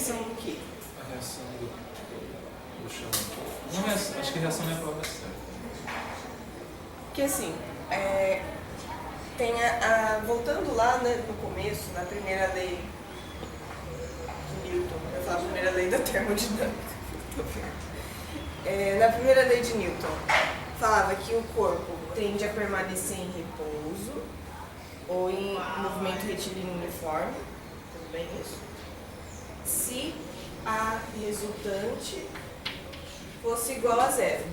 reação do quê? A reação do chão. Não é, acho que a reação não é a palavra certa. Porque assim, tem voltando lá, né, no começo, na primeira lei de Newton, eu falo a primeira lei da termodinâmica. Na primeira lei de Newton, falava que o corpo tende a permanecer em repouso ou em movimento retilíneo uniforme, tudo bem isso? Se a resultante fosse igual a zero.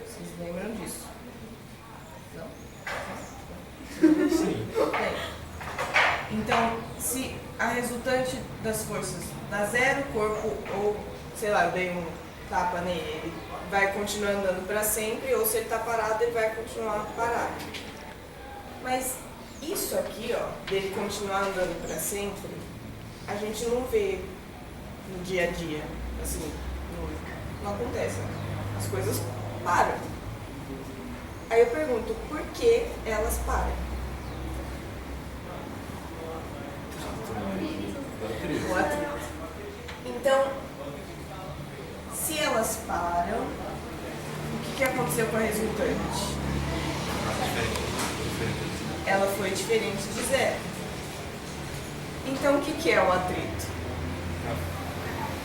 Vocês lembram disso? Não? Sim. Bem, então, se a resultante das forças dá zero, o corpo, ou, sei lá, eu dei um tapa nele, ele vai continuar andando para sempre, ou se ele está parado, ele vai continuar parado. Mas isso aqui, ó, dele continuar andando para sempre, a gente não vê no dia a dia, assim, não acontece, as coisas param. Aí eu pergunto, por que elas param? O atrito. Então, se elas param, o que aconteceu com a resultante? Ela foi diferente de zero. Então, o que é o atrito?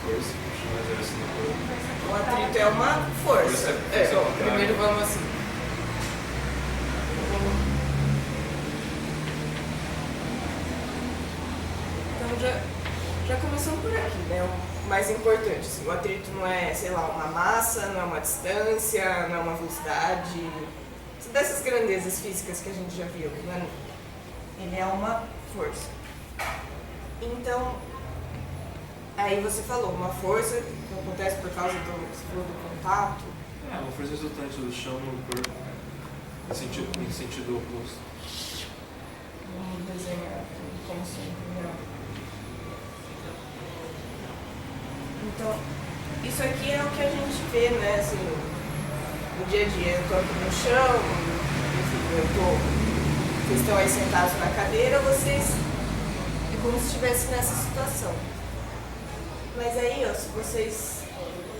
Força, puxando assim no corpo. O atrito é uma força. Primeiro vamos assim. Então, já começamos por aqui, né? O mais importante, assim, o atrito não é, sei lá, uma massa, não é uma distância, não é uma velocidade. Dessas grandezas físicas que a gente já viu, né? Ele é uma força. Então, aí você falou, uma força que acontece por causa do contato. Uma força resultante do chão no corpo, em sentido oposto. Vamos desenhar aqui, como sempre, né? Então, isso aqui é o que a gente vê, né, assim, no dia a dia. Eu tô aqui no chão, enfim, vocês estão aí sentados na cadeira, vocês é como se estivessem nessa situação. Mas aí, ó, se vocês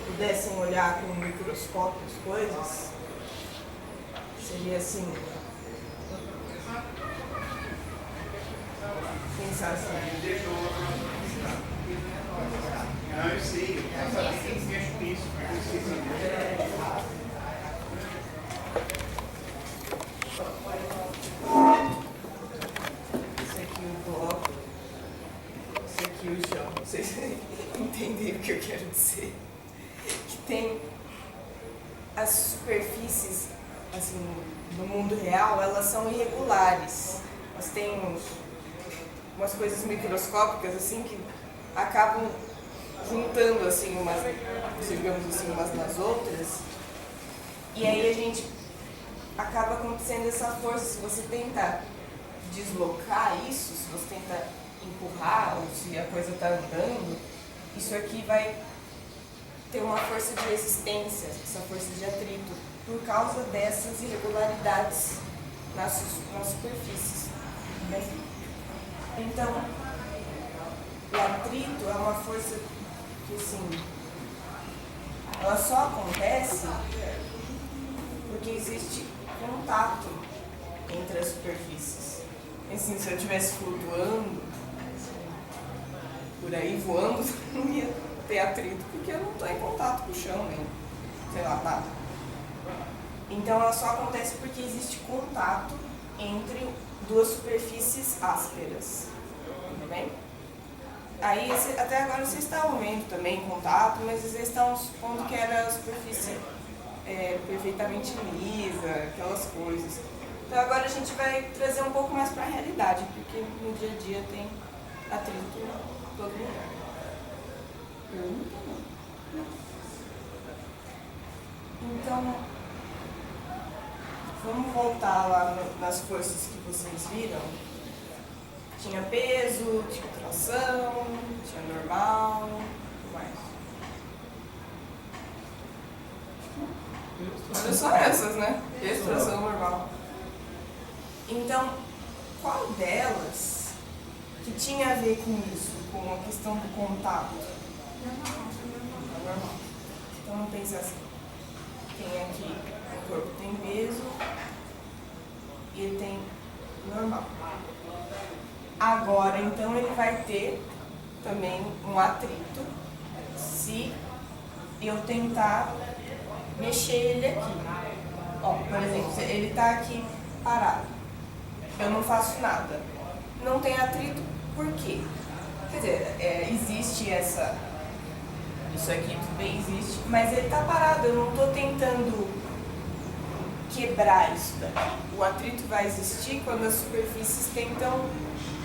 pudessem olhar com um microscópio as coisas, seria assim, pensar assim. Eu sei, eu sabia que eles mexem com isso, mas eu esqueci. Esse aqui o bloco, esse aqui o chão. Vocês entenderam o que eu quero dizer? Que tem as superfícies, assim, no mundo real, elas são irregulares. Elas têm umas coisas microscópicas, assim, que acabam juntando, assim, umas, digamos assim, umas nas outras. E aí a gente acaba acontecendo essa força. Se você tenta deslocar isso, se você tenta empurrar, ou se a coisa está andando, isso aqui vai ter uma força de resistência, essa força de atrito, por causa dessas irregularidades nas superfícies. Bem? Então, o atrito é uma força que, assim, ela só acontece porque existe contato entre as superfícies. Assim, se eu estivesse flutuando por aí, voando, não ia ter atrito, porque eu não estou em contato com o chão, nem, sei lá, nada. Então, ela só acontece porque existe contato entre duas superfícies ásperas. Tudo bem? Aí, até agora vocês estavam vendo também contato, mas vocês estão supondo que era a superfície perfeitamente lisa, aquelas coisas. Então agora a gente vai trazer um pouco mais para a realidade, porque no dia a dia tem atrito em todo lugar. Pergunta não. Então, vamos voltar lá nas forças que vocês viram. Tinha peso, tinha tração, tinha normal, o que mais? Olha só essas, né? Peso, tração, normal. Então, qual delas que tinha a ver com isso, com a questão do contato? Tá normal. Então vamos pensar assim. Tem aqui, o corpo tem peso e ele tem normal. Agora, então, ele vai ter também um atrito se eu tentar mexer ele aqui. Ó, por exemplo, ele está aqui parado. Eu não faço nada. Não tem atrito, por quê? Quer dizer, existe essa... Isso aqui tudo bem existe, mas ele está parado. Eu não estou tentando quebrar isso daqui. O atrito vai existir quando as superfícies tentam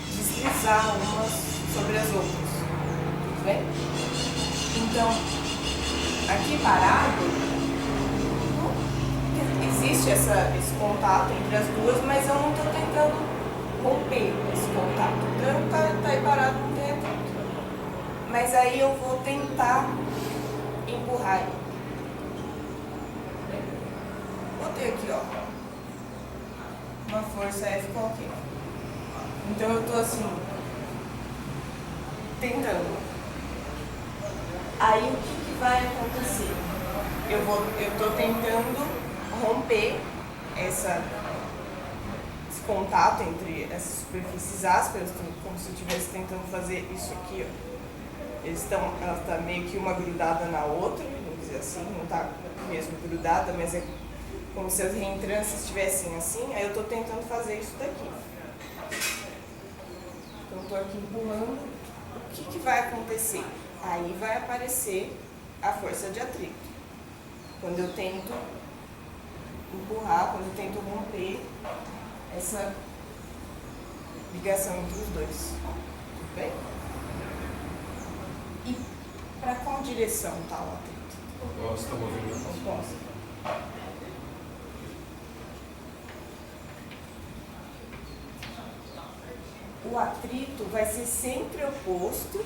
deslizar umas sobre as outras. Tudo bem? Então, aqui parado, existe esse contato entre as duas, mas eu não estou tentando romper esse contato. Então, tá aí parado, não tem atrito. Mas aí eu vou tentar empurrar ele. Botei aqui, ó, uma força F qualquer. Então eu tô assim, tentando. Aí o que vai acontecer? Eu tô tentando romper esse contato entre essas superfícies ásperas, como se eu estivesse tentando fazer isso aqui, ó. Ela está meio que uma grudada na outra, vamos dizer assim, não está mesmo grudada, mas é como se as reentrâncias estivessem assim. Aí eu estou tentando fazer isso daqui. Então eu estou aqui empurrando. O que vai acontecer? Aí vai aparecer a força de atrito. Quando eu tento empurrar, quando eu tento romper essa ligação entre os dois. Tudo bem? E para qual direção está o atrito? Oposta ao movimento. Oposta. O atrito vai ser sempre oposto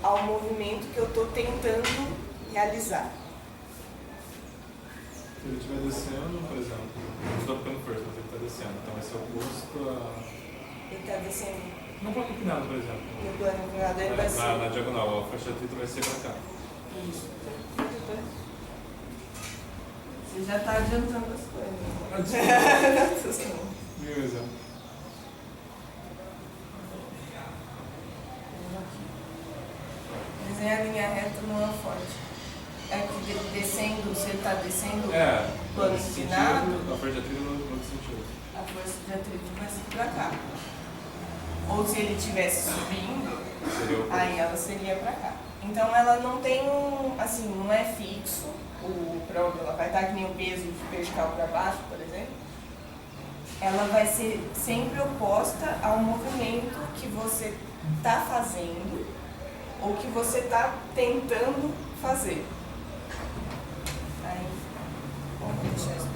ao movimento que eu estou tentando realizar. Se ele estiver descendo, por exemplo, eu estou ficando força, mas ele está descendo, então vai ser oposto a... Ele está descendo No plano inclinado, por exemplo. no plano inclinado, ele vai ser... Na diagonal, a força de atrito vai ser para cá. Isso. Você já está adiantando as coisas. Mil exemplo. Desenhar a linha reta não é forte. É que descendo, se ele está descendo plano nesse inclinado, sentido, a força de atrito no outro sentido. a força de atrito vai ser para cá. Ou se ele estivesse subindo, aí ela seria para cá. Então ela não tem assim, não é fixo para onde ela vai estar, que nem o peso vertical para baixo, por exemplo. Ela vai ser sempre oposta ao movimento que você está fazendo ou que você está tentando fazer. Aí, vamos deixar isso.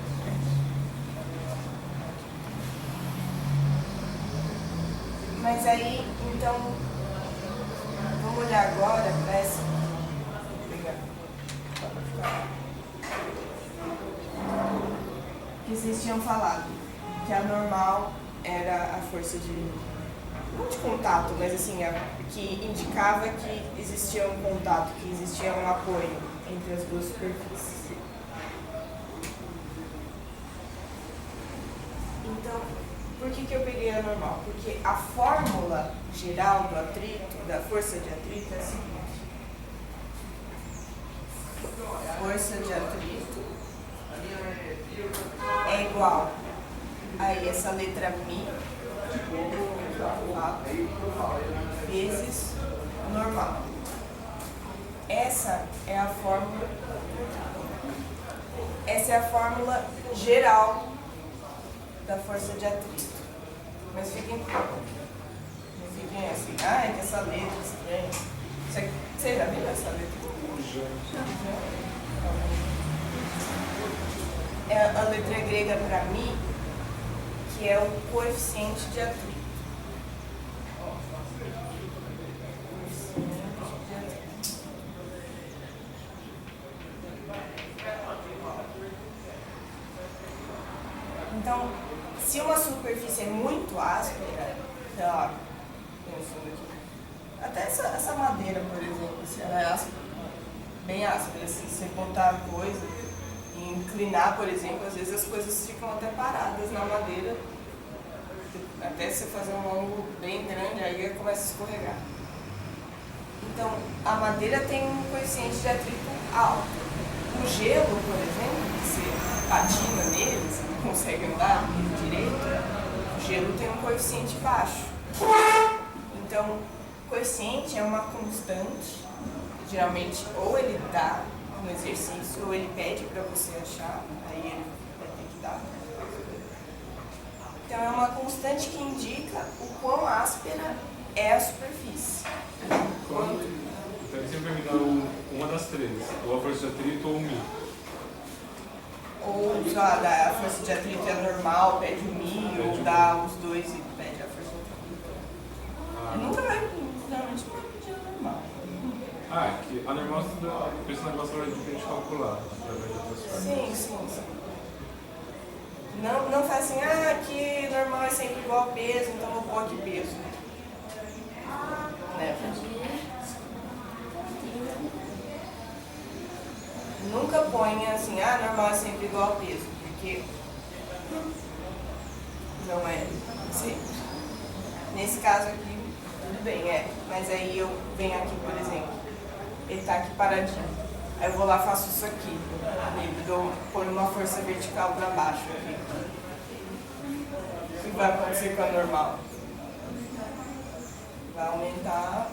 Mas aí, então, vamos olhar agora para essa. Vou pegar. Que vocês tinham falado que a normal era a força de. Não de contato, mas assim, que indicava que existia um contato, que existia um apoio entre as duas superfícies. Então, por que eu peguei a normal? Porque a fórmula geral do atrito, da força de atrito, é a seguinte. Força de atrito é igual a essa letra Mi vezes normal. Essa é a fórmula geral da força de atrito. Mas fiquem assim, é que essa letra estranha. Você já viu essa letra? É a letra grega para mim, que é o coeficiente de atrito. Então, se uma superfície é muito áspera, sei lá, pensando aqui, até essa madeira, por exemplo, se ela é áspera, bem áspera, assim, se você botar a coisa e inclinar, por exemplo, às vezes as coisas ficam até paradas na madeira, até você fazer um ângulo bem grande, aí começa a escorregar. Então, a madeira tem um coeficiente de atrito alto. O gelo, por exemplo, que você patina nele, você não consegue andar direito, o gelo tem um coeficiente baixo. Então, o coeficiente é uma constante, geralmente ou ele dá no exercício, ou ele pede para você achar, aí ele vai ter que dar. Então, é uma constante que indica o quão áspera é a superfície. Então ele sempre vai me dar uma das três, ou a força de atrito ou o Mi. Ou, sei lá, a força de atrito é normal, pede o Mi, ou dá os dois e pede a força de atrito. Nunca vai, geralmente não vai pedir a normal. Que a normal, esse negócio vai de calcular através de outras formas. Sim. Não faz assim, aqui normal é sempre igual a peso, então eu vou pôr aqui peso. Né? Nunca ponha assim, normal é sempre igual a peso, porque não é sempre. Nesse caso aqui, tudo bem, mas aí eu venho aqui, por exemplo, ele tá aqui paradinho, aí eu vou lá e faço isso aqui, põe uma força vertical para baixo aqui. O que vai acontecer com a normal? Vai aumentar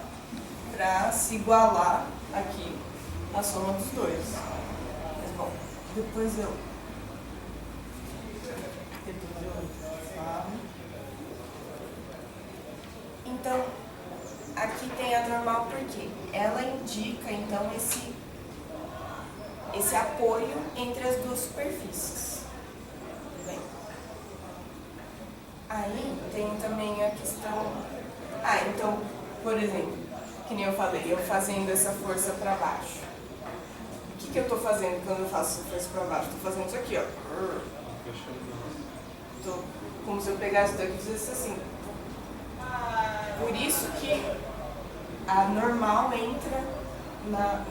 para se igualar aqui a soma dos dois. Mas bom, depois eu falo. Então, aqui tem a normal porque ela indica então esse apoio entre as duas superfícies. Tudo bem? Aí tem também a questão. Então, por exemplo, que nem eu falei, eu fazendo essa força para baixo. O que eu estou fazendo quando eu faço essa força para baixo? Estou fazendo isso aqui, ó. Como se eu pegasse daqui e fizesse assim. Por isso que a normal entra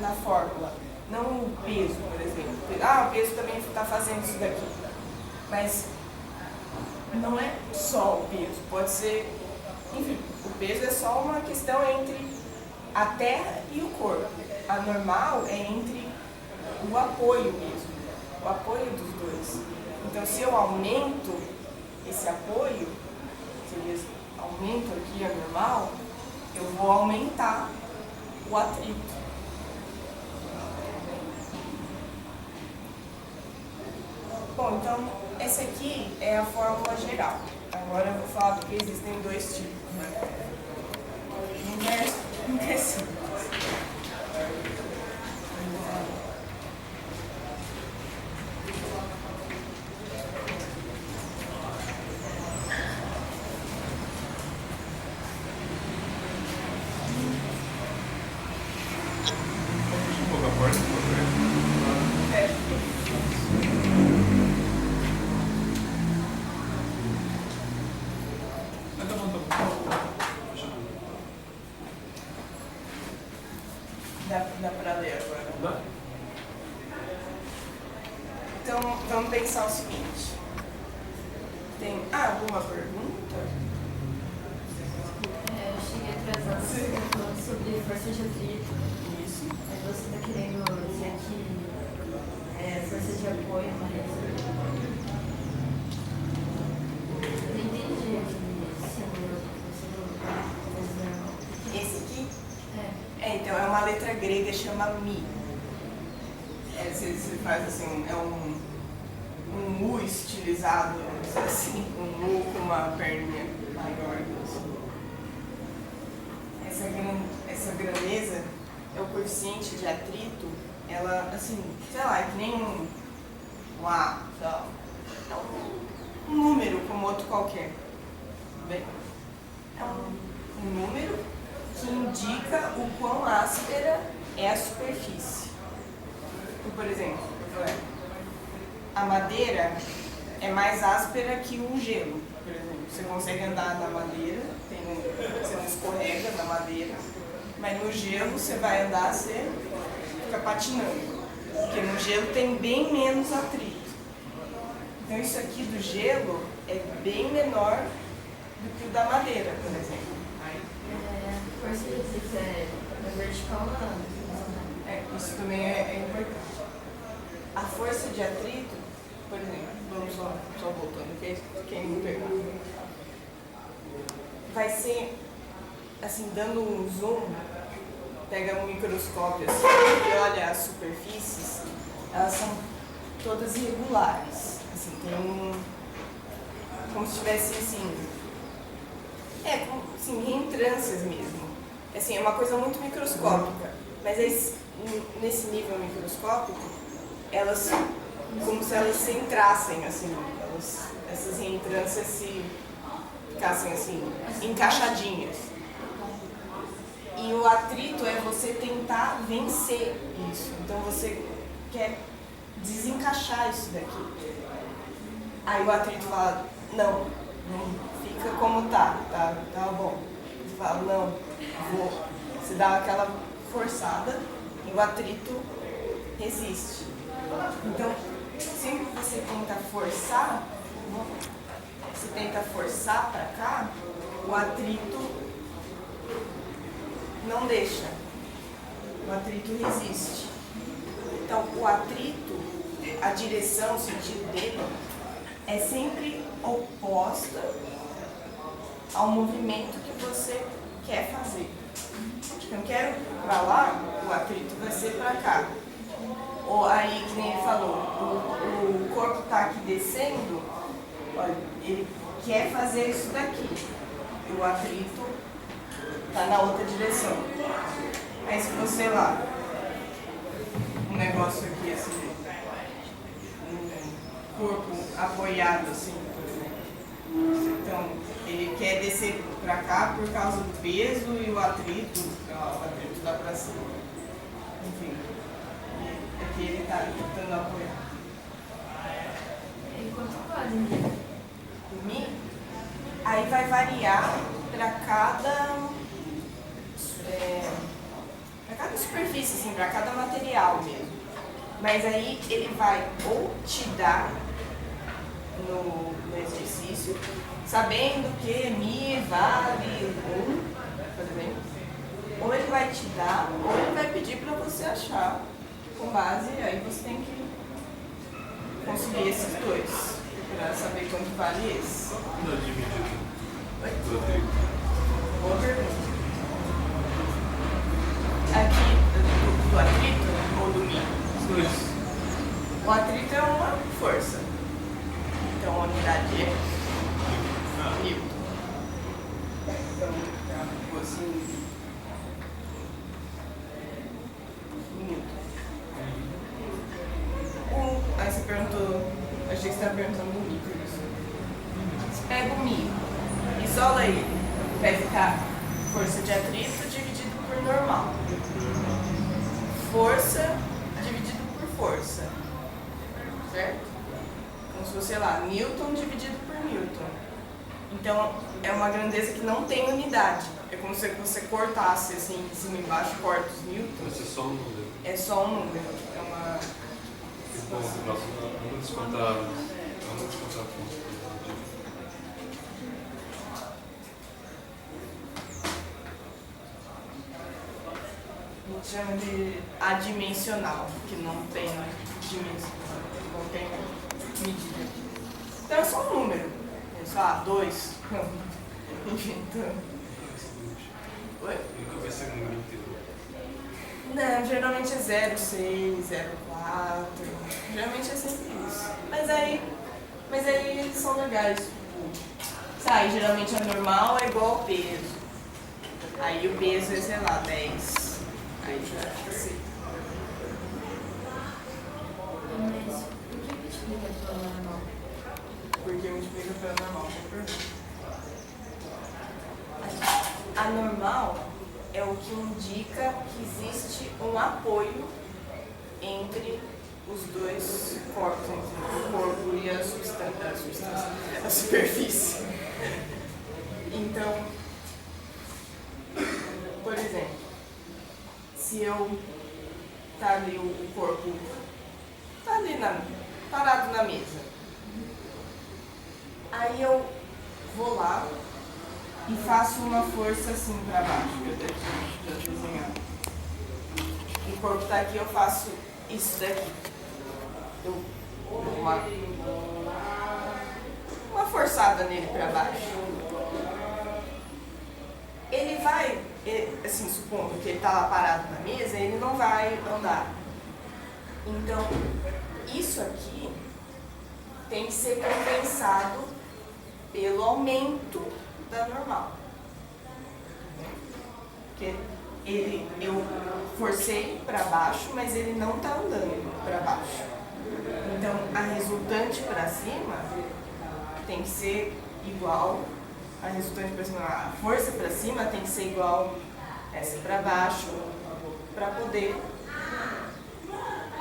na fórmula. Não o peso, por exemplo. O peso também está fazendo isso daqui. Mas não é só o peso. Pode ser... Enfim, o peso é só uma questão entre a terra e o corpo. A normal é entre o apoio mesmo. O apoio dos dois. Então, se eu aumento esse apoio, se eu aumento aqui a normal, eu vou aumentar o atrito. Bom, então, essa aqui é a fórmula geral. Agora eu vou falar porque existem dois tipos, né? Inverso e inversível. Dá para ler agora? Dá. Então, vamos pensar o seguinte. Tem alguma pergunta? Eu cheguei atrasada, você está falando sobre força de atrito. Isso. Mas você está querendo dizer que força de apoio é uma reserva. Eu entendi aqui, senhor. Esse aqui? É. Então, é uma letra grega, chama Mi. Você faz assim, é um U estilizado, vamos dizer assim, um U com uma perninha maior. Essa grandeza é o coeficiente de atrito, ela, assim, sei lá, é que nem um A, sei lá, é um número como outro qualquer. Bem, é um número que indica o quão áspera é a superfície. Então, por exemplo, a madeira é mais áspera que o gelo. Por exemplo, você consegue andar na madeira, você não escorrega na madeira, mas no gelo você vai andar, você fica patinando. Porque no gelo tem bem menos atrito. Então isso aqui do gelo é bem menor do que o da madeira, por exemplo. Força de atrito é vertical ou não? Isso também é importante. A força de atrito, por exemplo, vamos só voltando, quem não pegar, vai ser, assim, dando um zoom, pega um microscópio assim, e olha as superfícies, elas são todas irregulares. Assim, tem como se tivesse, assim, como, assim, reentrâncias mesmo. Assim, é uma coisa muito microscópica, mas nesse nível microscópico, elas, como se elas se entrassem, assim, essas reentrâncias se ficassem, assim, encaixadinhas. E o atrito é você tentar vencer isso. Então você quer desencaixar isso daqui. Aí o atrito fala, não fica como tá bom. Você fala, não, vou. Você dá aquela forçada e o atrito resiste. Então, sempre que você tenta forçar para cá, o atrito não deixa. O atrito resiste. Então, o atrito, a direção, o sentido dele, é sempre oposta ao movimento que você quer fazer. Eu quero para lá, o atrito vai ser para cá. Ou aí, que nem ele falou, o corpo está aqui descendo, olha, ele quer fazer isso daqui. E o atrito está na outra direção. Aí se você lá, um negócio aqui assim, um corpo apoiado assim, por exemplo. Então, ele quer descer para cá por causa do peso e o atrito dá para cima. Enfim, aqui ele está tentando apoiar. E quanto vale? Mi, aí vai variar para cada superfície, assim, para cada material mesmo. Mas aí ele vai ou te dar no exercício, sabendo que Mi vale 1, por exemplo, ou ele vai te dar, ou ele vai pedir para você achar com base, aí você tem que conseguir esses dois, para saber quanto vale esse. Não dividido. Oi? Do atrito. Boa pergunta. Aqui, do atrito ou do Mi? Os dois. O atrito é uma força. Então a unidade é Newton. Então, assim, Newton. Aí você perguntou, achei que você estava perguntando do Mi, por isso. Você pega o Mi, isola ele, vai ficar força de atrito dividido por normal. Força dividido por força. Certo? Como se fosse, sei lá, Newton dividido por Newton. Então, é uma grandeza que não tem unidade. É como se você cortasse assim, de cima e embaixo, corta os newtons. Esse é só um número. É só um número. É uma... Bom, vamos descontar pontos. A gente chama de adimensional, que não tem dimensão, não tem medida. Então é só um número. É só 2. Enfim, então... Oi? Nunca vai ser um número inteiro. Não, geralmente é 0,6, 0,4. Geralmente é sempre isso. Mas aí eles são legais. Sabe, geralmente a normal é igual ao peso. Aí o peso é, sei lá, 10. Aí já fica assim. Mas por que multiplica pela normal? Porque multiplica pela normal. A normal é o que indica que existe um apoio entre os dois corpos, entre o corpo e a substância, a superfície. Então, por exemplo, se eu tá ali o corpo, tá ali parado na mesa. Aí eu vou lá e faço uma força assim pra baixo, que eu deixo desenhar. O corpo tá aqui, eu faço isso daqui. Eu dou uma forçada nele pra baixo. Ele vai, assim, supondo que ele tá lá parado na mesa, ele não vai andar. Então, isso aqui tem que ser compensado pelo aumento da normal. Porque eu forcei para baixo, mas ele não está andando para baixo. Então, a resultante para cima tem que ser igual a resultante para cima. A força para cima tem que ser igual essa para baixo, para poder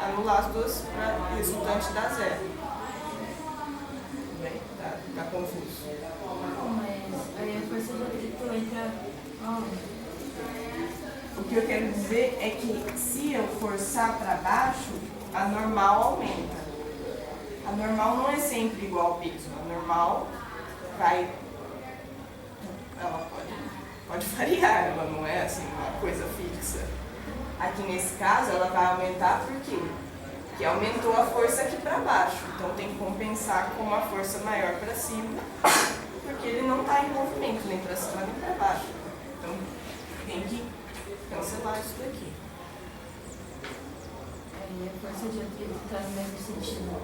anular as duas para a resultante dar zero. Tudo bem? Tá confuso. Não, mas aí a força do atrito entra aonde? O que eu quero dizer é que se eu forçar para baixo, a normal aumenta. A normal não é sempre igual ao peso. A normal ela pode variar, ela não é assim uma coisa fixa. Aqui nesse caso ela vai aumentar por quê? Porque aumentou a força aqui para baixo. Então tem que compensar com uma força maior para cima, porque ele não está em movimento nem para cima nem para baixo. Então tem que cancelar isso daqui. Aí a força de atrito está no mesmo sentido, né?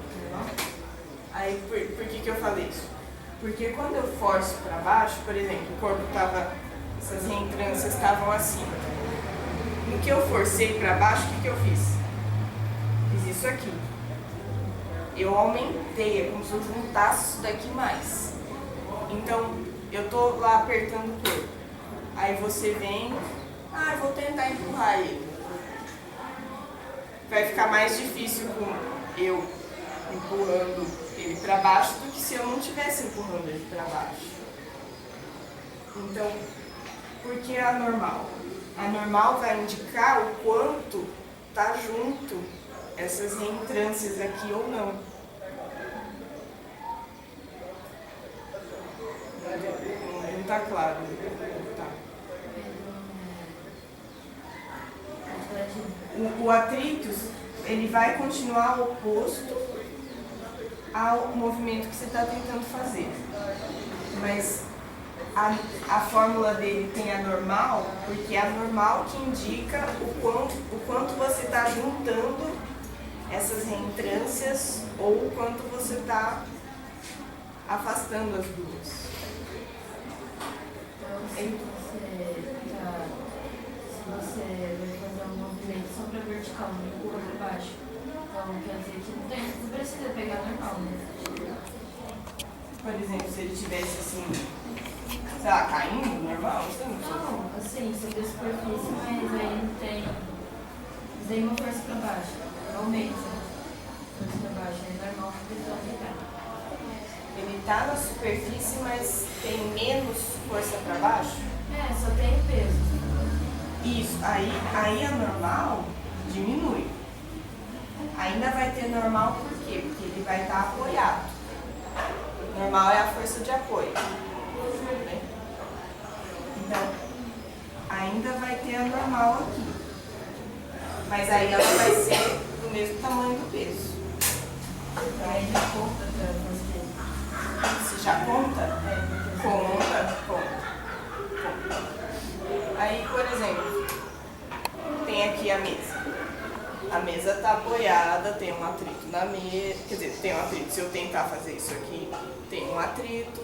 Aí por que eu falei isso? Porque quando eu forço para baixo, por exemplo, o corpo estava, essas reentrâncias estavam acima. No que eu forcei para baixo, o que eu fiz? Fiz isso aqui. Eu aumentei, é como se eu juntasse isso daqui mais. Então, eu tô lá apertando o corpo. Aí você vem, eu vou tentar empurrar ele. Vai ficar mais difícil com eu empurrando ele para baixo do que se eu não estivesse empurrando ele para baixo. Então, por que a normal? A normal vai indicar o quanto tá junto essas reentrâncias aqui ou não. Não tá claro. Tá. O atrito, ele vai continuar oposto ao movimento que você está tentando fazer. Mas a fórmula dele tem a normal, porque é a normal que indica o quanto você está juntando essas reentrâncias ou o quanto você está afastando as duas. Então, se você vai fazer um movimento só para vertical, não empurra para baixo, então quer dizer que não precisa pegar normal, né? Por exemplo, se ele estivesse assim, sei lá, caindo, normal, você não precisa. Não, assim, sobre a superfície, mas aí não tem nenhuma força para baixo, aumenta a força para baixo, é normal que ele aumentar. Ele está na superfície, mas tem menos força para baixo? É, só tem o peso. Isso, aí a normal diminui. Ainda vai ter normal por quê? Porque ele vai estar apoiado. Normal é a força de apoio. Né? Então, ainda vai ter a normal aqui. Mas aí ela vai ser do mesmo tamanho do peso. Aí já conta para fazer. Você já conta? Conta. Aí, por exemplo, tem aqui a mesa. A mesa está apoiada, tem um atrito na mesa. Quer dizer, tem um atrito. Se eu tentar fazer isso aqui, tem um atrito.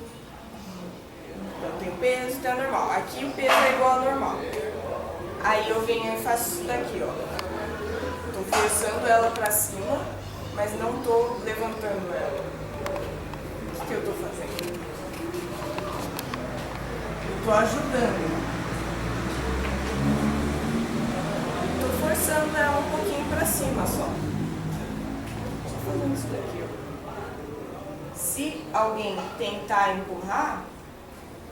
Então tem o peso, tem o normal. Aqui o peso é igual ao normal. Aí eu venho e faço isso daqui, ó. Estou forçando ela para cima, mas não estou levantando ela. O que eu estou fazendo? Eu estou ajudando. Estou forçando ela um pouquinho para cima só. Estou fazendo isso daqui, ó. Se alguém tentar empurrar,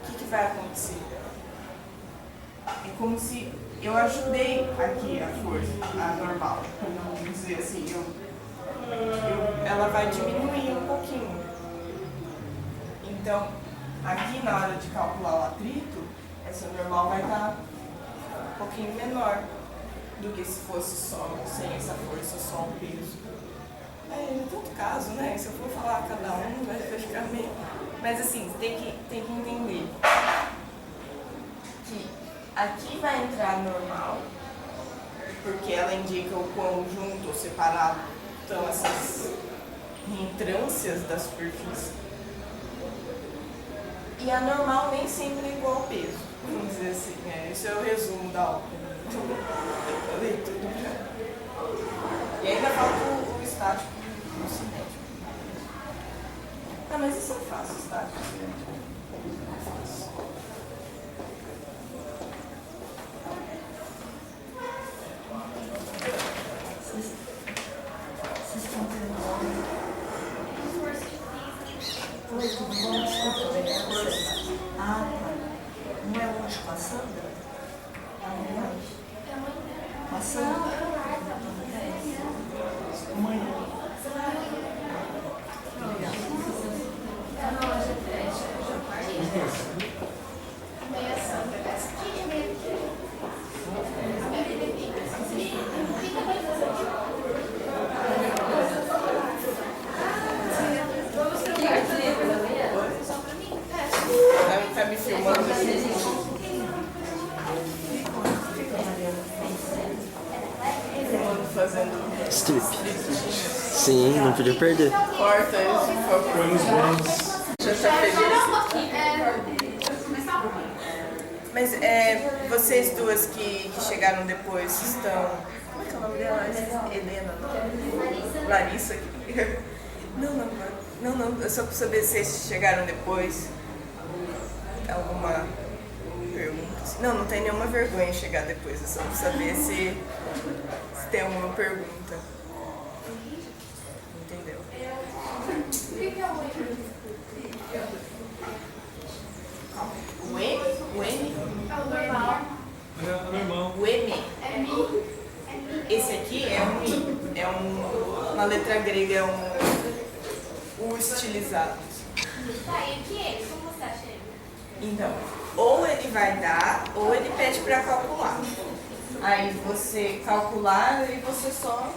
o que vai acontecer? É como se eu ajudei aqui a força, a normal. dizer assim, ela vai diminuir um pouquinho. Então, aqui na hora de calcular o atrito, essa normal vai estar um pouquinho menor do que se fosse só, sem essa força, só um peso. É tanto caso, né? Se eu for falar cada um, vai ficar meio... Mas assim, tem que entender que aqui vai entrar normal, porque ela indica o quão junto ou separado estão essas reentrâncias da superfície. E a normal nem sempre é igual ao peso, vamos dizer assim. Esse é o resumo da obra. Eu falei tudo já. E ainda falta o estático e o cinético. Ah, mas isso é fácil, estático e cinético. É fácil. Vocês estão perguntando. Oi, tudo bom? Desculpa, ah, tá. Não é hoje com a Sandra? Não é hoje. Com a Sandra? Amanhã. Tá me filmando aqui? Filmando fazendo Strip. Sim, não podia perder. corta isso, por favor. Já tá feliz. Mas vocês duas que chegaram depois estão... Como é que é o nome dela? Helena? Não? Larissa? Não. Eu só pra saber se vocês chegaram depois. Alguma pergunta? Não tem nenhuma vergonha em chegar depois. É só pra saber se tem alguma pergunta. Entendeu? O M? O M? Normal. O M? Esse aqui é um Mi. É uma letra grega, é um U estilizado. Tá, e aqui ele? Como você acha ele? Então, ou ele vai dar, ou ele pede para calcular. Aí você calcular e você só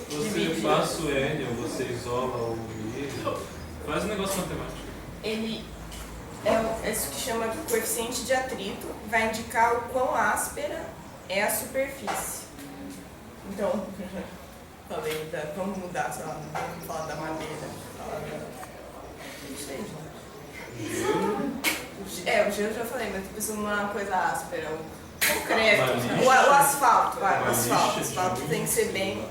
Você divide. passa o L, ou você isola o I. Faz um negócio matemático. Ele é isso que chama de coeficiente de atrito, vai indicar o quão áspera é a superfície. Então, falei, vamos mudar, sei lá, vamos falar da madeira, falar da... Não sei, gente. O gelo eu já falei, mas tô pensando numa coisa áspera, o concreto, o asfalto, vai, o asfalto. O asfalto tem que ser bem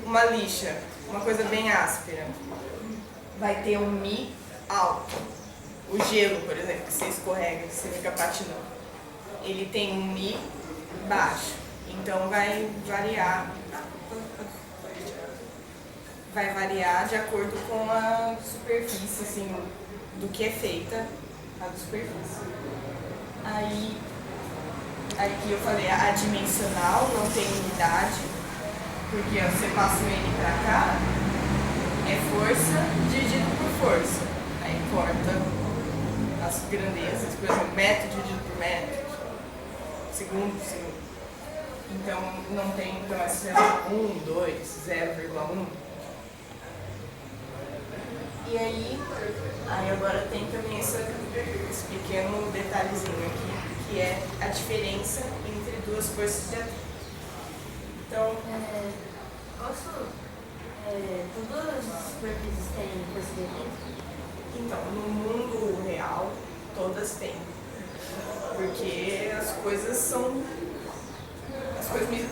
uma lixa, uma coisa bem áspera. Vai ter um Mi alto. O gelo, por exemplo, que você escorrega, que você fica patinando. Ele tem um Mi baixo. Então vai variar. Vai variar de acordo com a superfície, assim, do que é feita a superfície. Aí aqui eu falei, a dimensional não tem unidade, porque você passa o N pra cá, é força dividido por força. Aí corta as grandezas, por exemplo, metro dividido por metro, segundo. Então não tem esse 1, 2, 0,1. E aí agora tem também esse pequeno detalhezinho aqui, que é a diferença entre duas forças de atrito. Então, Todas as superfícies têm força de atrito? então, no mundo real, todas têm. Porque as coisas são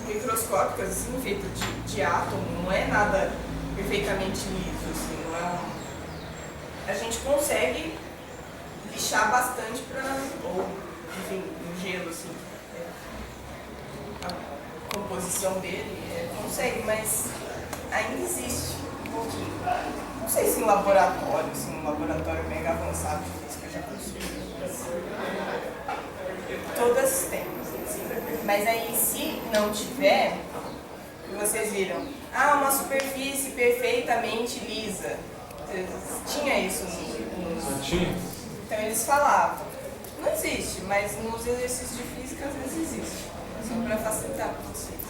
microscópicas, assim, feitas de átomo, não é nada perfeitamente liso, assim, não é a gente consegue lixar bastante ou, enfim, no gelo, assim, a composição dele, consegue, mas ainda existe um pouquinho. Não sei se em laboratório, mega avançado de física já construiu. Todas têm, assim. Mas aí, se não tiver, que vocês viram. Ah, uma superfície perfeitamente lisa. Tinha isso nos... Tinha? Então eles falavam. Não existe, mas nos exercícios de física às vezes existe. Só para facilitar para vocês.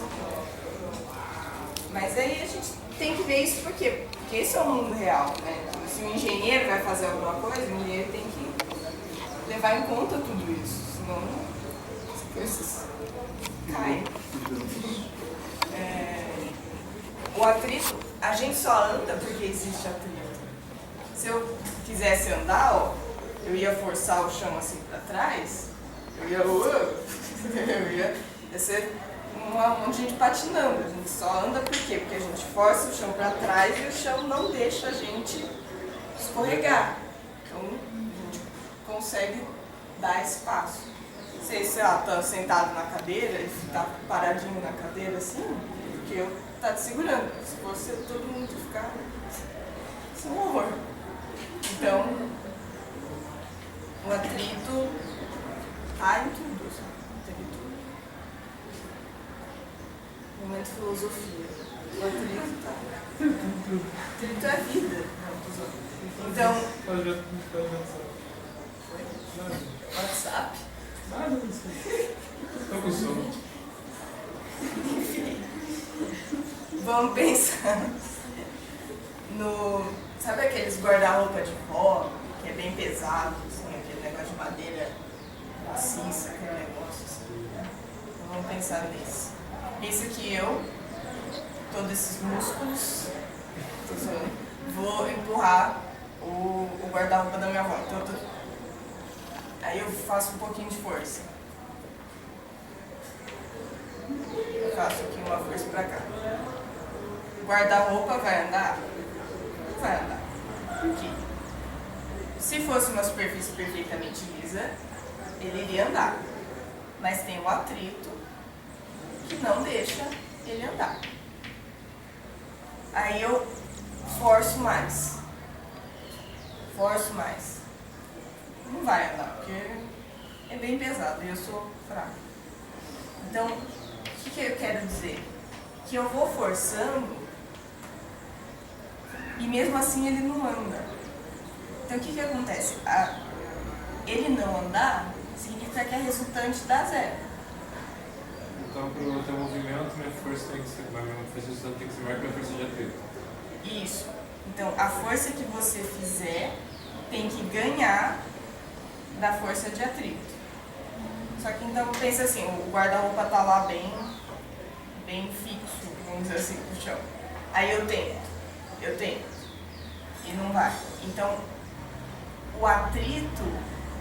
Mas aí a gente tem que ver isso por quê? Porque esse é o mundo real, né? Se um engenheiro vai fazer alguma coisa, o engenheiro tem que levar em conta tudo isso, senão as coisas caem. O atrito, a gente só anda porque existe atrito. Se eu quisesse andar, ó, eu ia forçar o chão assim para trás, eu ia ser um monte de gente patinando. A gente só anda por quê? Porque a gente força o chão para trás e o chão não deixa a gente escorregar. Então a gente consegue dar espaço. Você, sei lá, tá sentado na cadeira e tá paradinho na cadeira assim, porque eu tá te segurando. Se fosse todo mundo ficar, isso é um horror. Então, o atrito tá em tudo, sabe? Momento de filosofia. O atrito tá. O atrito é a vida. Então. WhatsApp? Nada, não sei. Tô com sono. Enfim. Vamos pensar no. Sabe aqueles guarda-roupa de vó, que é bem pesado, assim, aquele negócio de madeira maciça, aquele negócio assim, né? Então vamos pensar nisso. Esse aqui eu, todos esses músculos, vou empurrar o guarda-roupa da minha avó. Então, aí eu faço um pouquinho de força. Eu faço aqui uma força pra cá. O guarda-roupa vai andar? Não vai andar. Por quê? Se fosse uma superfície perfeitamente lisa, ele iria andar. Mas tem o atrito que não deixa ele andar. Aí eu forço mais. Forço mais. Não vai andar, porque é bem pesado e eu sou fraca. Então, o que eu quero dizer? Que eu vou forçando e mesmo assim ele não anda. Então o que acontece? Ele não andar significa que a resultante dá zero. Então, para o teu movimento, minha força tem que ser, minha força tem que ser maior que a força de atrito. Isso. Então, a força que você fizer tem que ganhar da força de atrito. Só que então, pensa assim, o guarda-roupa tá lá bem fixo, vamos dizer assim, no chão. Aí eu tento, e não vai. Então, o atrito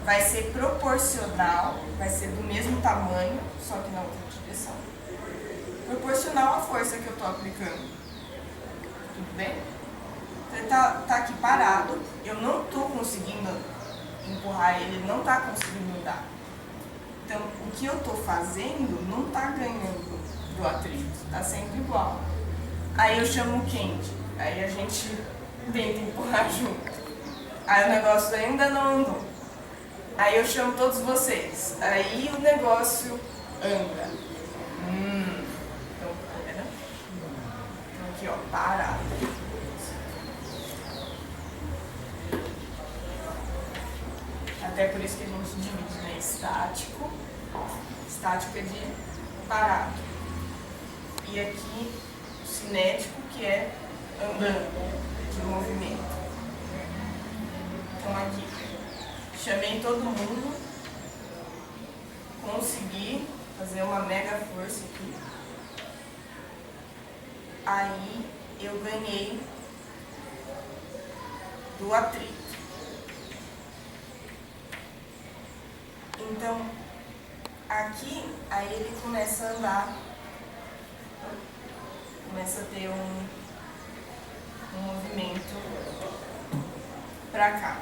vai ser proporcional, vai ser do mesmo tamanho, só que na outra direção. Proporcional à força que eu estou aplicando. Tudo bem? Então ele tá aqui parado, eu não estou conseguindo empurrar ele, ele não está conseguindo andar. Então o que eu estou fazendo não está ganhando do atrito, está sempre igual. Aí eu chamo o Kendi, aí a gente tenta empurrar junto. Aí o negócio ainda não andou. Aí eu chamo todos vocês. Aí o negócio anda. Então, pera. Então aqui, ó, parado. Até por isso que a gente divide, né? Estático. Estático é de parado. E aqui, o cinético, que é andando, de movimento. Então aqui, chamei todo mundo, consegui fazer uma mega força aqui. Aí eu ganhei do atrito. Então, aqui, aí ele começa a andar, começa a ter um movimento pra cá.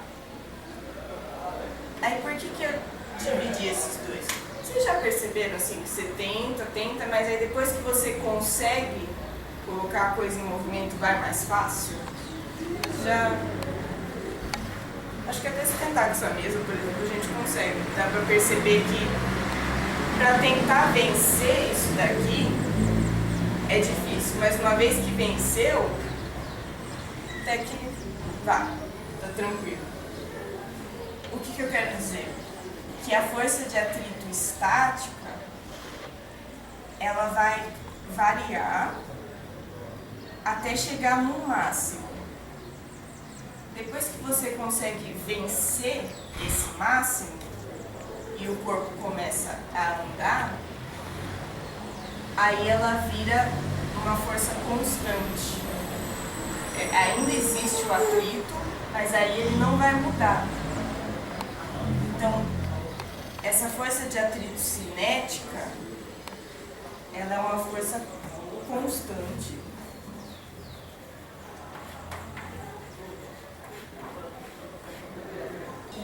Aí por que eu dividi esses dois? Vocês já perceberam assim que você tenta, mas aí depois que você consegue colocar a coisa em movimento vai mais fácil? Já. Acho que até se tentar com essa mesa, por exemplo, a gente consegue. Dá pra perceber que pra tentar vencer isso daqui, é difícil, mas uma vez que venceu, até que vai, tá tranquilo. O que eu quero dizer? Que a força de atrito estática, ela vai variar até chegar no máximo. Depois que você consegue vencer esse máximo e o corpo começa a andar, aí ela vira uma força constante. Ainda existe o atrito, mas aí ele não vai mudar. Então, essa força de atrito cinética, ela é uma força constante.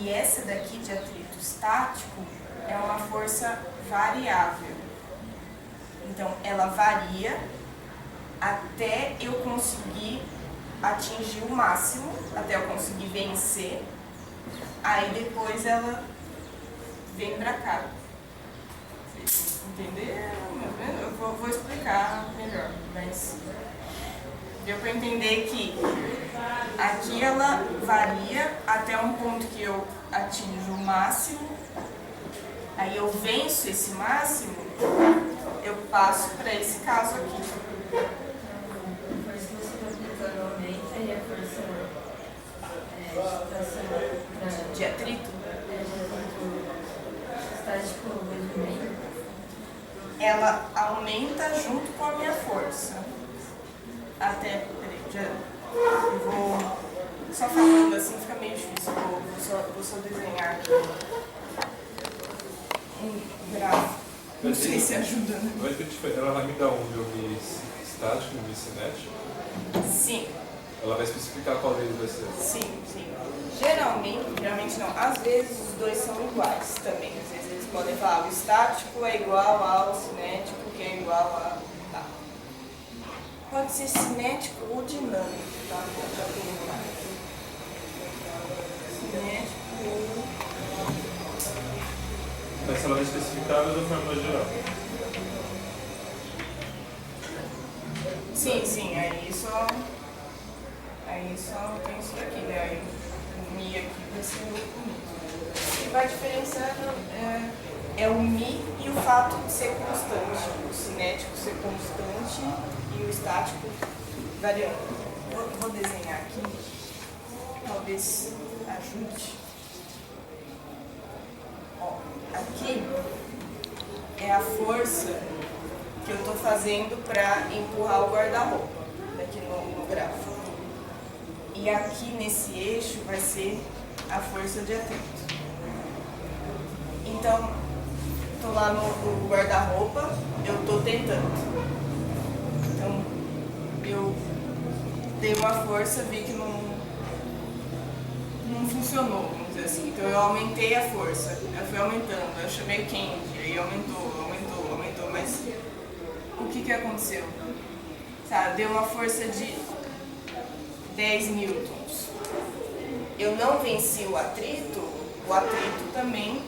E essa daqui de atrito estático é uma força variável. Então, ela varia até eu conseguir atingir o máximo, até eu conseguir vencer. Aí depois ela vem pra cá. Vocês entenderam? Eu vou explicar melhor, mas deu pra entender que aqui ela varia até um ponto que eu atinjo o máximo, aí eu venço esse máximo, eu passo para esse caso aqui. A força que você está aplicando aumenta e a força De atrito, estático diminui. ela aumenta junto com a minha força. Até, peraí, eu vou só falando assim, fica meio difícil. Vou só desenhar aqui um gráfico. Não sei se ajuda, né? Vai ter diferença. Ela vai me dar um V estático e um V cinético? Sim, Ela vai especificar qual deles vai ser? sim. Geralmente não. Às vezes os dois são iguais também. Às vezes eles podem falar o estático é igual ao cinético, que é igual a... Tá. Pode ser cinético ou dinâmico, tá? Vou já colocar. Cinético. Mas se ela vai especificar, mas da forma geral. Sim, aí só tem isso daqui, né? Aí o Mi aqui vai ser o Mi. O que vai diferenciando é o Mi e o fato de ser constante. O cinético ser constante e o estático variando. Vou desenhar aqui, talvez ajude. Ó, aqui é a força que eu estou fazendo para empurrar o guarda-roupa, aqui no gráfico. E aqui nesse eixo vai ser a força de atrito. Então, estou lá no guarda-roupa, eu estou tentando. Então, eu dei uma força, vi que não funcionou, vamos dizer assim. Então, eu aumentei a força, eu fui aumentando, eu chamei o Kendi, aí aumentou, mas o que aconteceu? Sabe, deu uma força de 10 newtons. Eu não venci o atrito também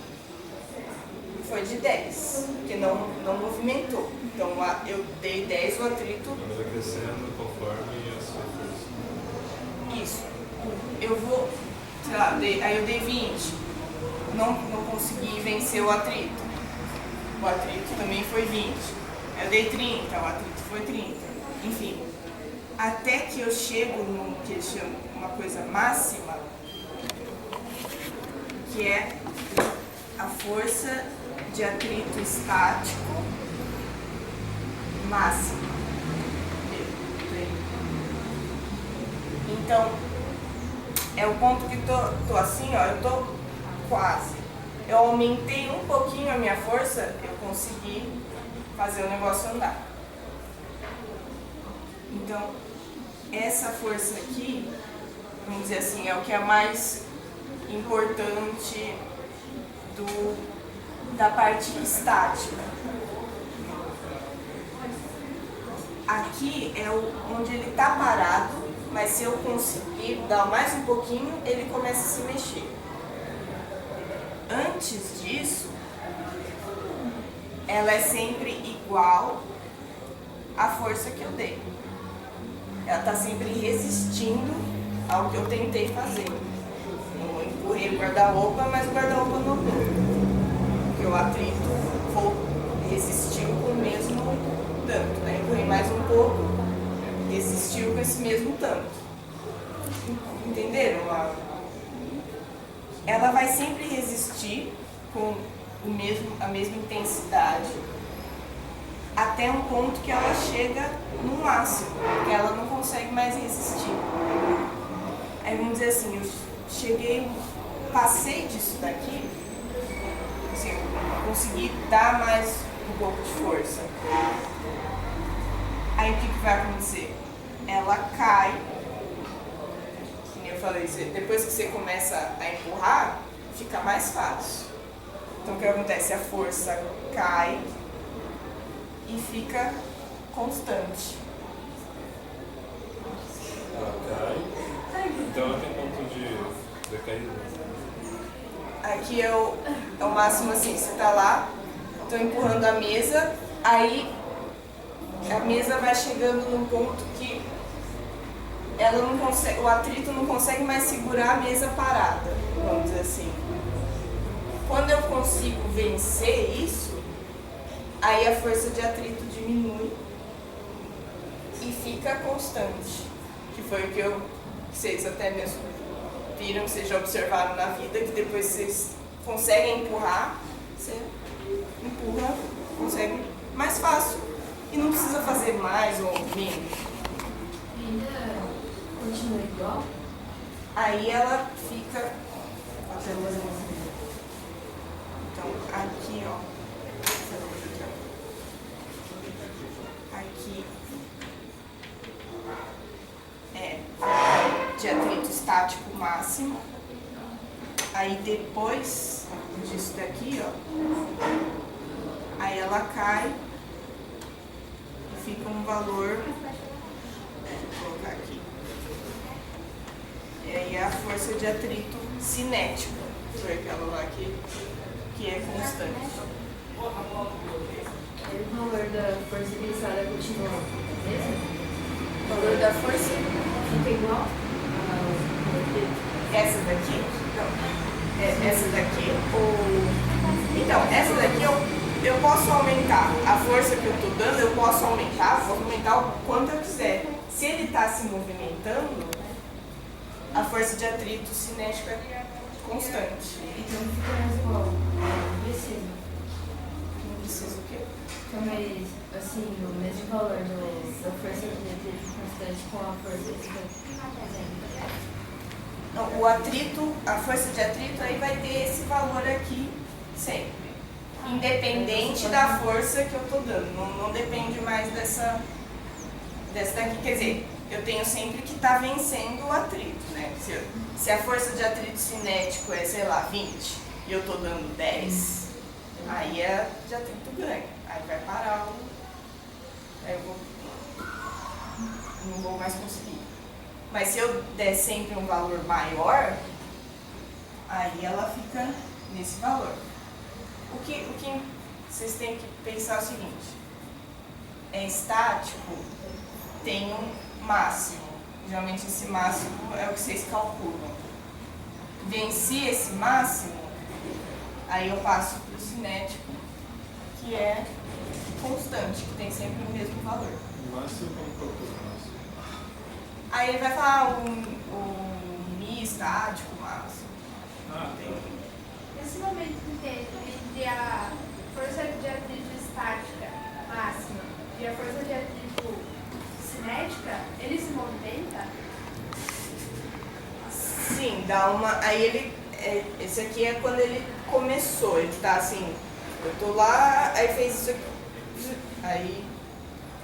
foi de 10, porque não movimentou. Então eu dei 10, o atrito... Ela vai crescendo conforme a sua força. Isso. Eu vou, sei lá, aí eu dei 20, não consegui vencer o atrito. O atrito também foi 20. Eu dei 30, o atrito foi 30. Enfim, até que eu chego no que eles chamam uma coisa máxima, que é a força de atrito estático máxima. Então, é o ponto que tô assim, ó, eu tô quase. Eu aumentei um pouquinho a minha força, eu consegui fazer o negócio andar. Então, essa força aqui, vamos dizer assim, é o que é mais importante da parte estática. Aqui é onde ele está parado, mas se eu conseguir dar mais um pouquinho, ele começa a se mexer. Antes disso, ela é sempre igual a força que eu dei. Ela está sempre resistindo ao que eu tentei fazer. Eu empurrei o guarda-roupa, mas o guarda-roupa não andou. Porque o atrito resistiu com o mesmo tanto. Aí eu empurrei mais um pouco, resistiu com esse mesmo tanto. Entenderam? Ela vai sempre resistir com a mesma intensidade até um ponto que ela chega no máximo, que ela não consegue mais resistir. Aí vamos dizer assim, eu passei disso daqui, assim, eu consegui dar mais um pouco de força. Aí o que vai acontecer? Ela cai, como eu falei, depois que você começa a empurrar, fica mais fácil. Então o que acontece? A força cai e fica constante. Ela cai. Então ela tem ponto de decaída. Aqui é o máximo assim, você tá lá, tô empurrando a mesa, aí a mesa vai chegando num ponto que ela não consegue, o atrito não consegue mais segurar a mesa parada, vamos dizer assim. Quando eu consigo vencer isso, aí a força de atrito diminui e fica constante. Que foi o que vocês até mesmo viram, vocês já observaram na vida, que depois vocês conseguem empurrar, você empurra, consegue mais fácil. E não precisa fazer mais ou menos. Ainda continua igual? Aí ela fica... Então, aqui, ó. Aqui é de atrito estático máximo. Aí depois disso daqui, ó, aí ela cai e fica um valor, vou colocar aqui. E aí é a força de atrito cinético, foi aquela lá que é constante. O valor da força utilizada continua mesmo? O valor da força Fica igual? essa daqui, não, essa daqui, então, essa daqui eu posso aumentar a força que eu estou dando, eu posso aumentar o quanto eu quiser. Se ele está se movimentando, a força de atrito cinético é constante. Então fica mais igual. Não precisa. Não precisa o quê? Também, assim, o mesmo valor da força de atrito constante com a força de Não, o atrito, a força de atrito aí vai ter esse valor aqui sempre. Independente da força que eu estou dando. Não depende mais dessa daqui. Quer dizer, eu tenho sempre que estar vencendo o atrito, né? Se a força de atrito cinético é, sei lá, 20 e eu estou dando 10, aí é de atrito ganho. Aí vai parar aí eu não vou mais conseguir. Mas se eu der sempre um valor maior, aí ela fica nesse valor. O que vocês têm que pensar é o seguinte, é estático, tem um máximo. Geralmente esse máximo é o que vocês calculam. Venci esse máximo, aí eu passo para o cinético, que é constante, que tem sempre o mesmo valor. O máximo como calcula o máximo? Aí ele vai falar o Mi estático máximo. Tem. Nesse momento entre a força de atrito estática máxima e a força de atrito cinética, ele se movimenta? Sim, dá uma... Aí ele... esse aqui é quando ele começou, ele tá assim... Eu tô lá, aí fez isso aqui. Aí...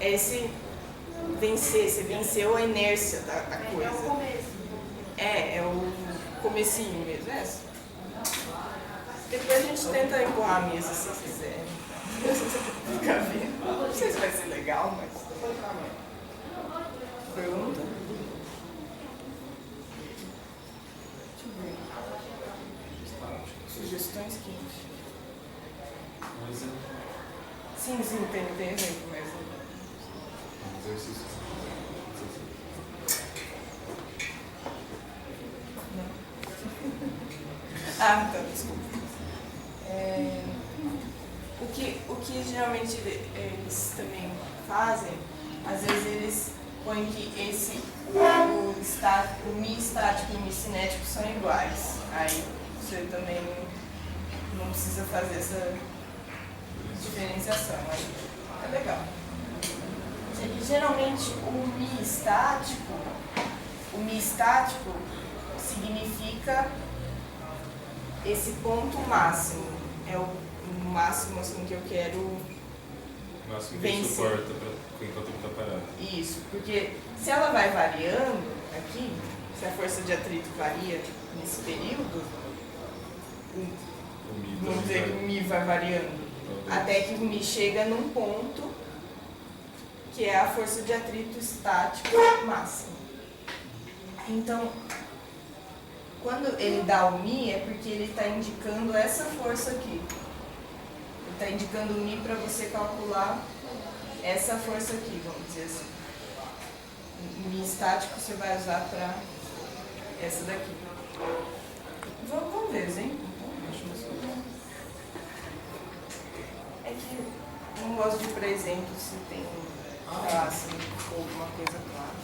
É esse... Vencer, você venceu a inércia da coisa. É o começo. É o comecinho mesmo, é essa. Depois a gente tenta empurrar a mesa se vocês quiserem. Fica vendo. Não sei se vai ser legal, mas... Pergunta? Deixa eu ver. Sugestões quentes. Mas é... Sim, tem exemplo, mas... exercício. Ah, então, desculpa. O que geralmente eles também fazem, às vezes eles põem que o Mi estático e o Mi cinético são iguais. Aí você também não precisa fazer essa diferenciação. Aí é legal. Geralmente o Mi estático significa esse ponto máximo. É o máximo assim, que eu quero O máximo que vencer. suporta enquanto ele está parado. Isso, porque se ela vai variando aqui, se a força de atrito varia nesse período, O Mi vamos também dizer que o Mi vai variando, talvez. até que o Mi chega num ponto que é a força de atrito estática máxima. Então, quando ele dá o Mi, é porque ele está indicando essa força aqui. Ele está indicando o Mi para você calcular essa força aqui, vamos dizer assim. O Mi estático você vai usar para essa daqui. Vamos ver, hein? É que eu não gosto de, por exemplo, se tem assim, alguma coisa clara.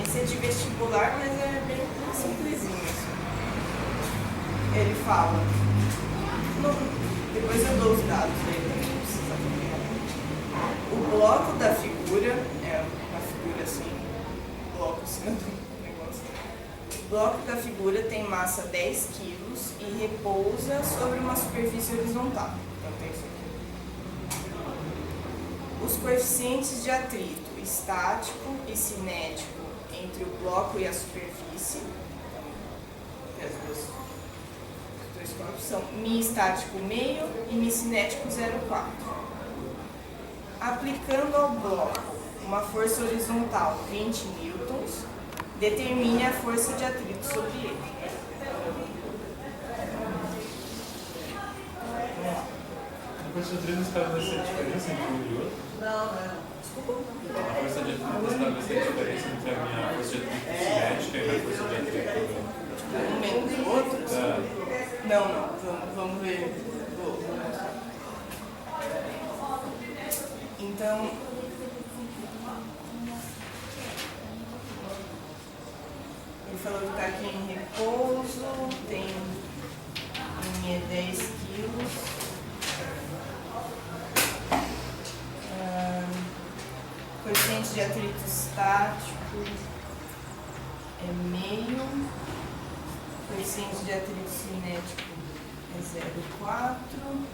Esse é de vestibular, mas é bem simplesinho. Assim. Ele fala. Depois eu dou os dados dele, não precisa ver. O bloco da figura, é uma figura assim, bloco assim do negócio. O bloco da figura tem massa 10 kg e repousa sobre uma superfície horizontal. Então tem isso aqui. Os coeficientes de atrito estático e cinético entre o bloco e a superfície, os dois corpos são Mi estático meio e Mi cinético 0,4. Aplicando ao bloco uma força horizontal 20 newtons, determine a força de atrito sobre ele. A força de atrito estabelece a diferença entre um e outro? Não. Desculpa. A força de atrito estabelece a diferença entre a minha força de atrito cinética e a minha força de atrito. Um menos do outro? Tá. Não. Vamos ver. Vou mostrar. Então, ele falou que está aqui em repouso, tem em 10 quilos. Coeficiente de atrito estático é meio. Coeficiente de atrito cinético é 0,4.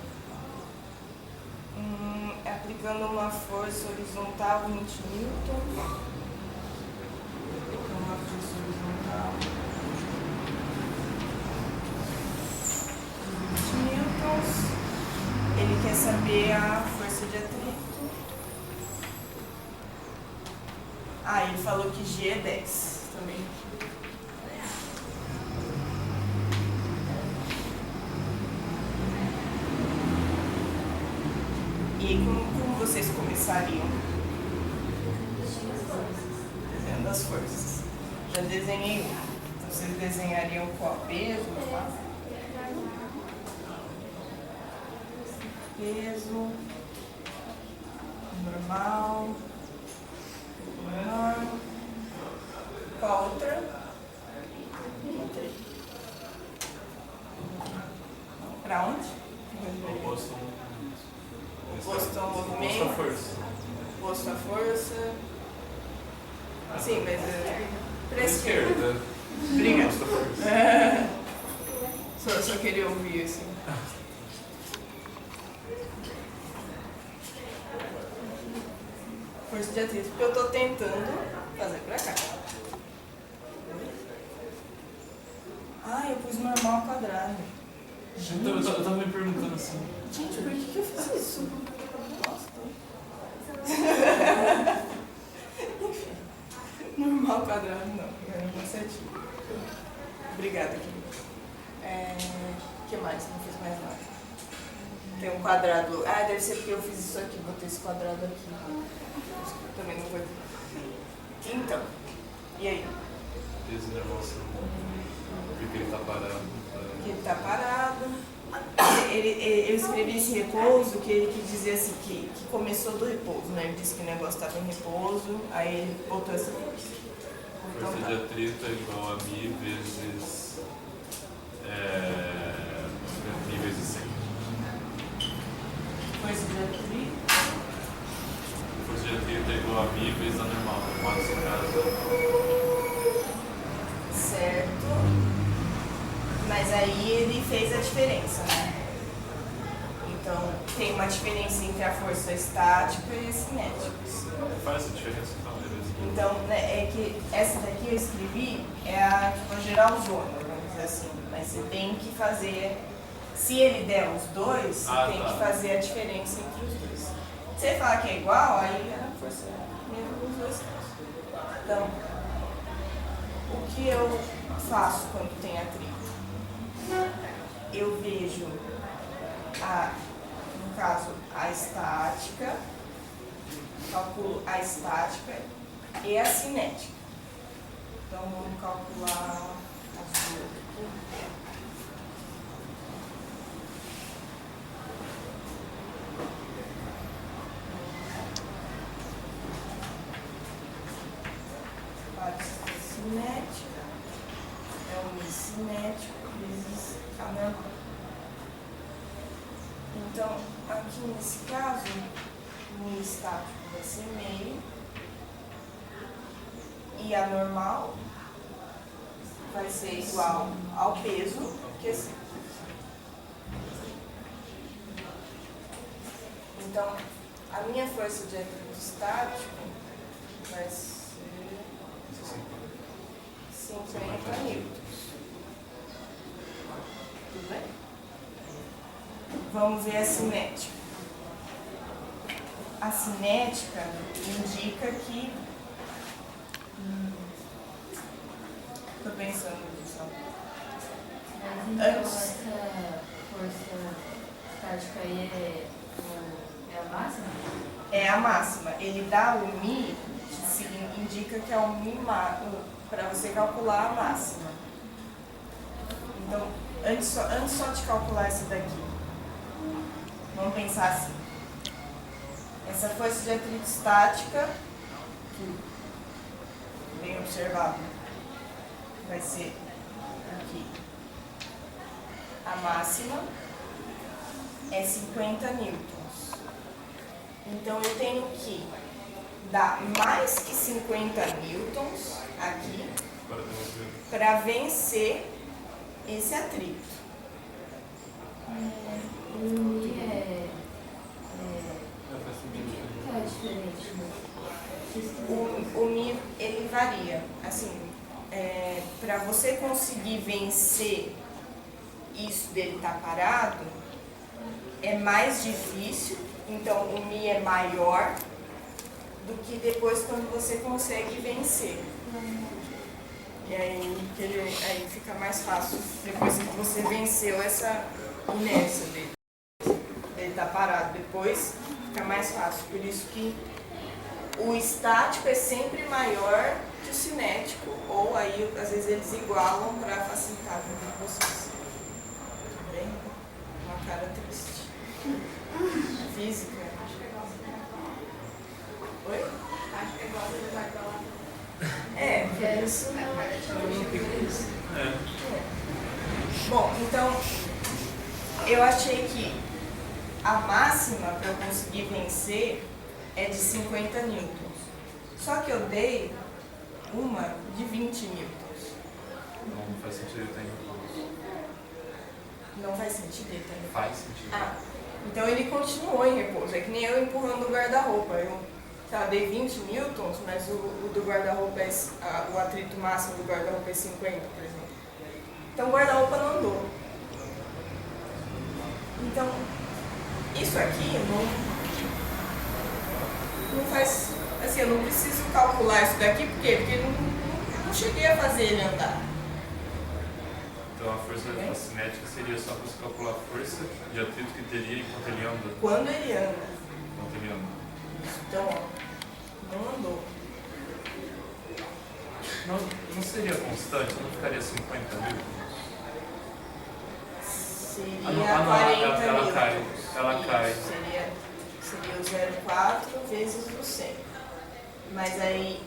Aplicando uma força horizontal 20 newtons. Aplicando uma força horizontal 20 newtons. Ele quer saber a força de atrito. Ele falou que G é 10 também. E como vocês começariam? Desenhando as forças. Já desenhei um. Então vocês desenhariam com a peso, tá? Peso. Normal. Menor. Qual outra? Pra onde? Oposto Oposto ao movimento. Oposto à força. Oposto à força. Sim, mas Pra esquerda. Obrigada. Oposto à força. Só queria ouvir assim. Força de atrito, porque eu tô tentando fazer pra cá. Eu pus normal ao quadrado. Então, eu tava me perguntando assim. Gente, por que eu fiz isso? Nossa, Enfim. Normal ao quadrado não, eu não certinho. Obrigada, querido. O que mais? Não fiz mais nada. Tem um quadrado. Ah, deve ser porque eu fiz isso aqui, botei esse quadrado aqui. Também não foi. Então, e aí? Esse negócio, porque ele tá parado. Que ele tá parado. Eu escrevi esse repouso que ele quis dizer assim, que começou do repouso, né? Ele disse que o negócio estava em repouso, aí ele botou essa força. Então, Força tá. de atrito é igual a mi vezes mi vezes 100. Força de atrito. Força de atrito é igual a mi vezes a normal. No nosso caso. Certo. Mas aí ele fez a diferença, né? Então, tem uma diferença entre a força estática e a cinética. Faz essa diferença então, beleza. Então, né, é que essa daqui eu escrevi é a tipo, geralzona, vamos dizer assim. Mas você tem que fazer, se ele der os dois, você tem que fazer a diferença entre os dois. Se você falar que é igual, aí é a força mesmo nos dois casos. Então, o que eu faço quando tem atrito? Eu vejo, no caso, a estática, calculo a estática e a cinética. Então, vamos calcular as duas. Cinética é o mi cinético vezes a normal. Então, aqui nesse caso, o mi estático vai ser meio e a normal vai ser igual ao peso, que é 5. Então, a minha força de atrito estático vai ser 50 newtons. Tudo bem? Vamos ver a cinética. A cinética indica que... Estou pensando nisso. Mas então essa força estática aí é a máxima? É a máxima. Ele dá o mi, que indica que é o mi para você calcular a máxima. Então, antes só de calcular essa daqui, vamos pensar assim. Essa força de atrito estática, bem observado, vai ser aqui. A máxima é 50 newtons. Então, eu tenho que dar mais que 50 newtons aqui para vencer esse atrito. O mi é diferente, né? O mi, ele varia. Assim, para você conseguir vencer isso dele estar parado, é mais difícil. Então, o mi é maior do que depois quando você consegue vencer. E aí fica mais fácil depois que você venceu essa inércia dele. Ele tá parado, depois fica mais fácil. Por isso que o estático é sempre maior que o cinético, ou aí às vezes eles igualam para facilitar a vida de vocês. Tudo bem? Uma cara triste. Física. Oi? Acho que é igual você vai pra lá. É isso. Bom, então eu achei que a máxima para eu conseguir vencer é de 50 newtons. Só que eu dei uma de 20 newtons. Não faz sentido ele estar em repouso. Não faz sentido ele também. Faz sentido. Então ele continuou em repouso. É que nem eu empurrando o guarda-roupa. Eu dei 20 newtons, mas o do guarda-roupa o atrito máximo do guarda-roupa é 50, por exemplo. Então o guarda-roupa não andou. Então, isso aqui não faz... Assim, eu não preciso calcular isso daqui, por quê? Porque eu não cheguei a fazer ele andar. Então a força cinética seria só para você calcular a força de atrito que teria enquanto ele anda. Quando ele anda. Enquanto ele anda. Então, ó, não andou. Não seria constante? Não ficaria 50 mil? Seria 40 ela mil. cai. Ela Isso, cai. Seria o 0,4 vezes o 100. Mas aí,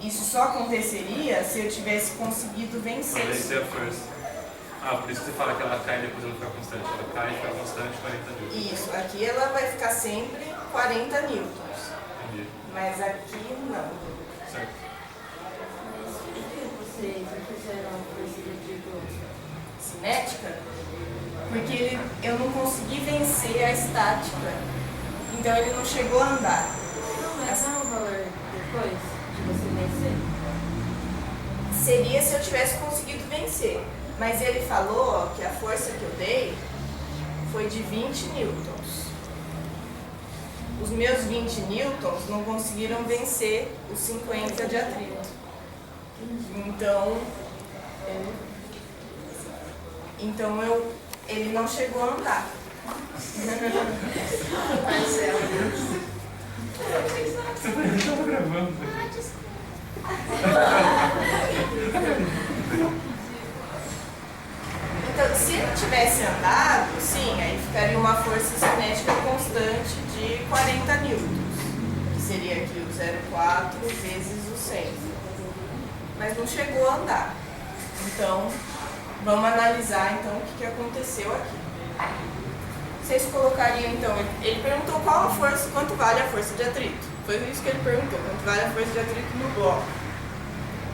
isso só aconteceria se eu tivesse conseguido vencer. Pra vencer a força. Ah, por isso que você fala que ela cai e depois ela fica constante. Ela cai e fica constante 40 mil. Isso, aqui ela vai ficar sempre 40 newtons. Entendi. Mas aqui não. Certo. Mas por que vocês fizeram a força de atrito? Cinética? Porque eu não consegui vencer a estática. Então ele não chegou a andar. Não, mas não é o valor depois de você vencer? Seria se eu tivesse conseguido vencer. Mas ele falou ó, que a força que eu dei foi de 20 newtons. Os meus 20 newtons não conseguiram vencer os 50 de atrito. Então ele não chegou a andar. Marcelo. Você tá gravando? Então, se ele tivesse andado, sim, aí ficaria uma força cinética constante de 40 newtons, que seria aqui o 0,4 vezes o 100. Mas não chegou a andar. Então, vamos analisar então o que aconteceu aqui. Vocês colocariam então, ele perguntou qual a força, quanto vale a força de atrito. Foi isso que ele perguntou, quanto vale a força de atrito no bloco,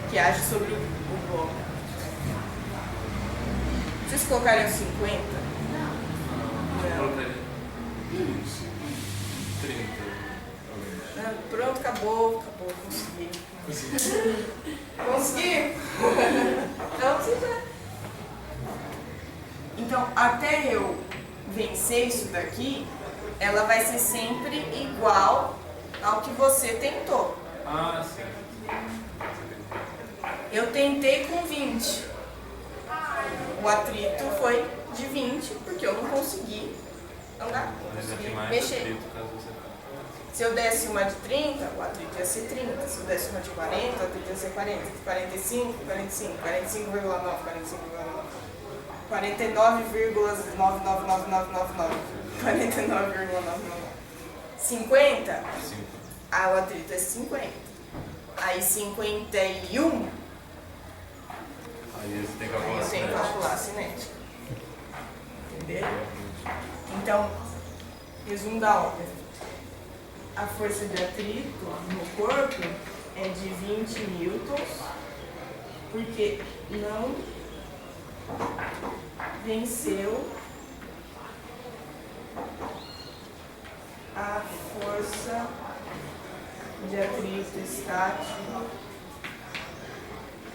que age sobre o bloco. Vocês colocariam 50? Eu colocaria 30. Ah, pronto, acabou, consegui. Consegui? Então, você já... Então, até eu vencer isso daqui, ela vai ser sempre igual ao que você tentou. Ah, sim. Eu tentei com 20. O atrito foi de 20, porque eu não consegui andar, não Mas é que consegui mais mexer. atrito caso você... Se eu desse uma de 30, o atrito ia ser 30. Se eu desse uma de 40, o atrito ia ser 40. 45, 45, 45,9, 45,9. 49,99999. 49,999. 50? 5. Ah, o atrito é 50. Aí 51, Aí você tem que aí calcular eu tenho que calcular a cinética. Entendeu? Então, resumo da obra. A força de atrito no corpo é de 20 newtons, porque não venceu a força de atrito estático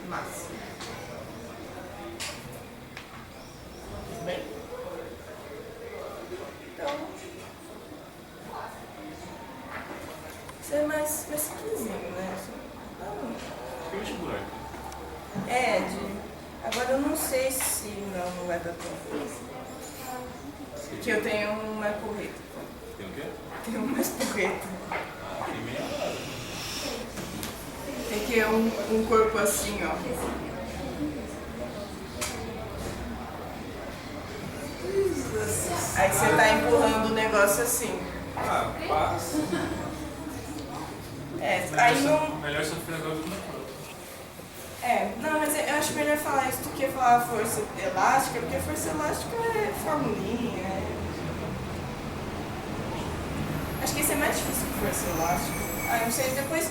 máxima. Tudo bem? Então, isso é mais simplesinho, né? vestibular. Agora eu não sei se não vai dar tempo. Porque eu tenho uma correta. Tem o quê? Tenho mais porreta. Tem meia hora. Tem que um corpo assim, ó. Aí você tá empurrando o negócio assim. Ah, passa. Aí não. Melhor sofrer agora do que na prova. Não, mas eu acho melhor falar isso do que falar força elástica, porque a força elástica é formulinha. Acho que isso é mais difícil que força elástica. Não sei, depois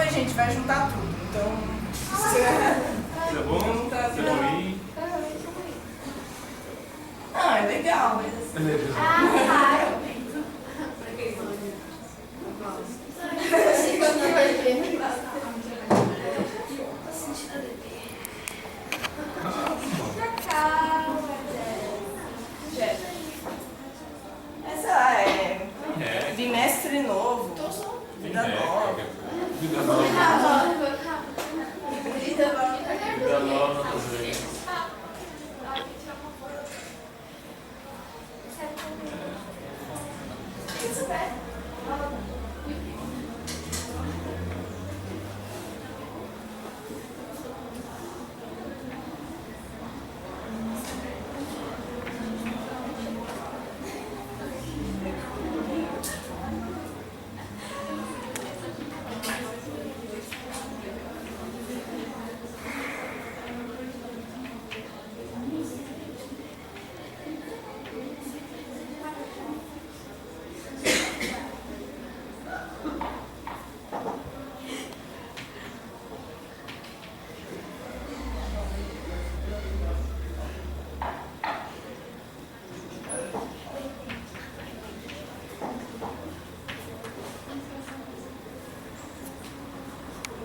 a gente vai juntar tudo. Então. Tá bom? Não tá Tá ruim? É legal, mas assim. Essa é bimestre novo, vida nova. Vida nova. Vida nova. Vida nova, tá vendo?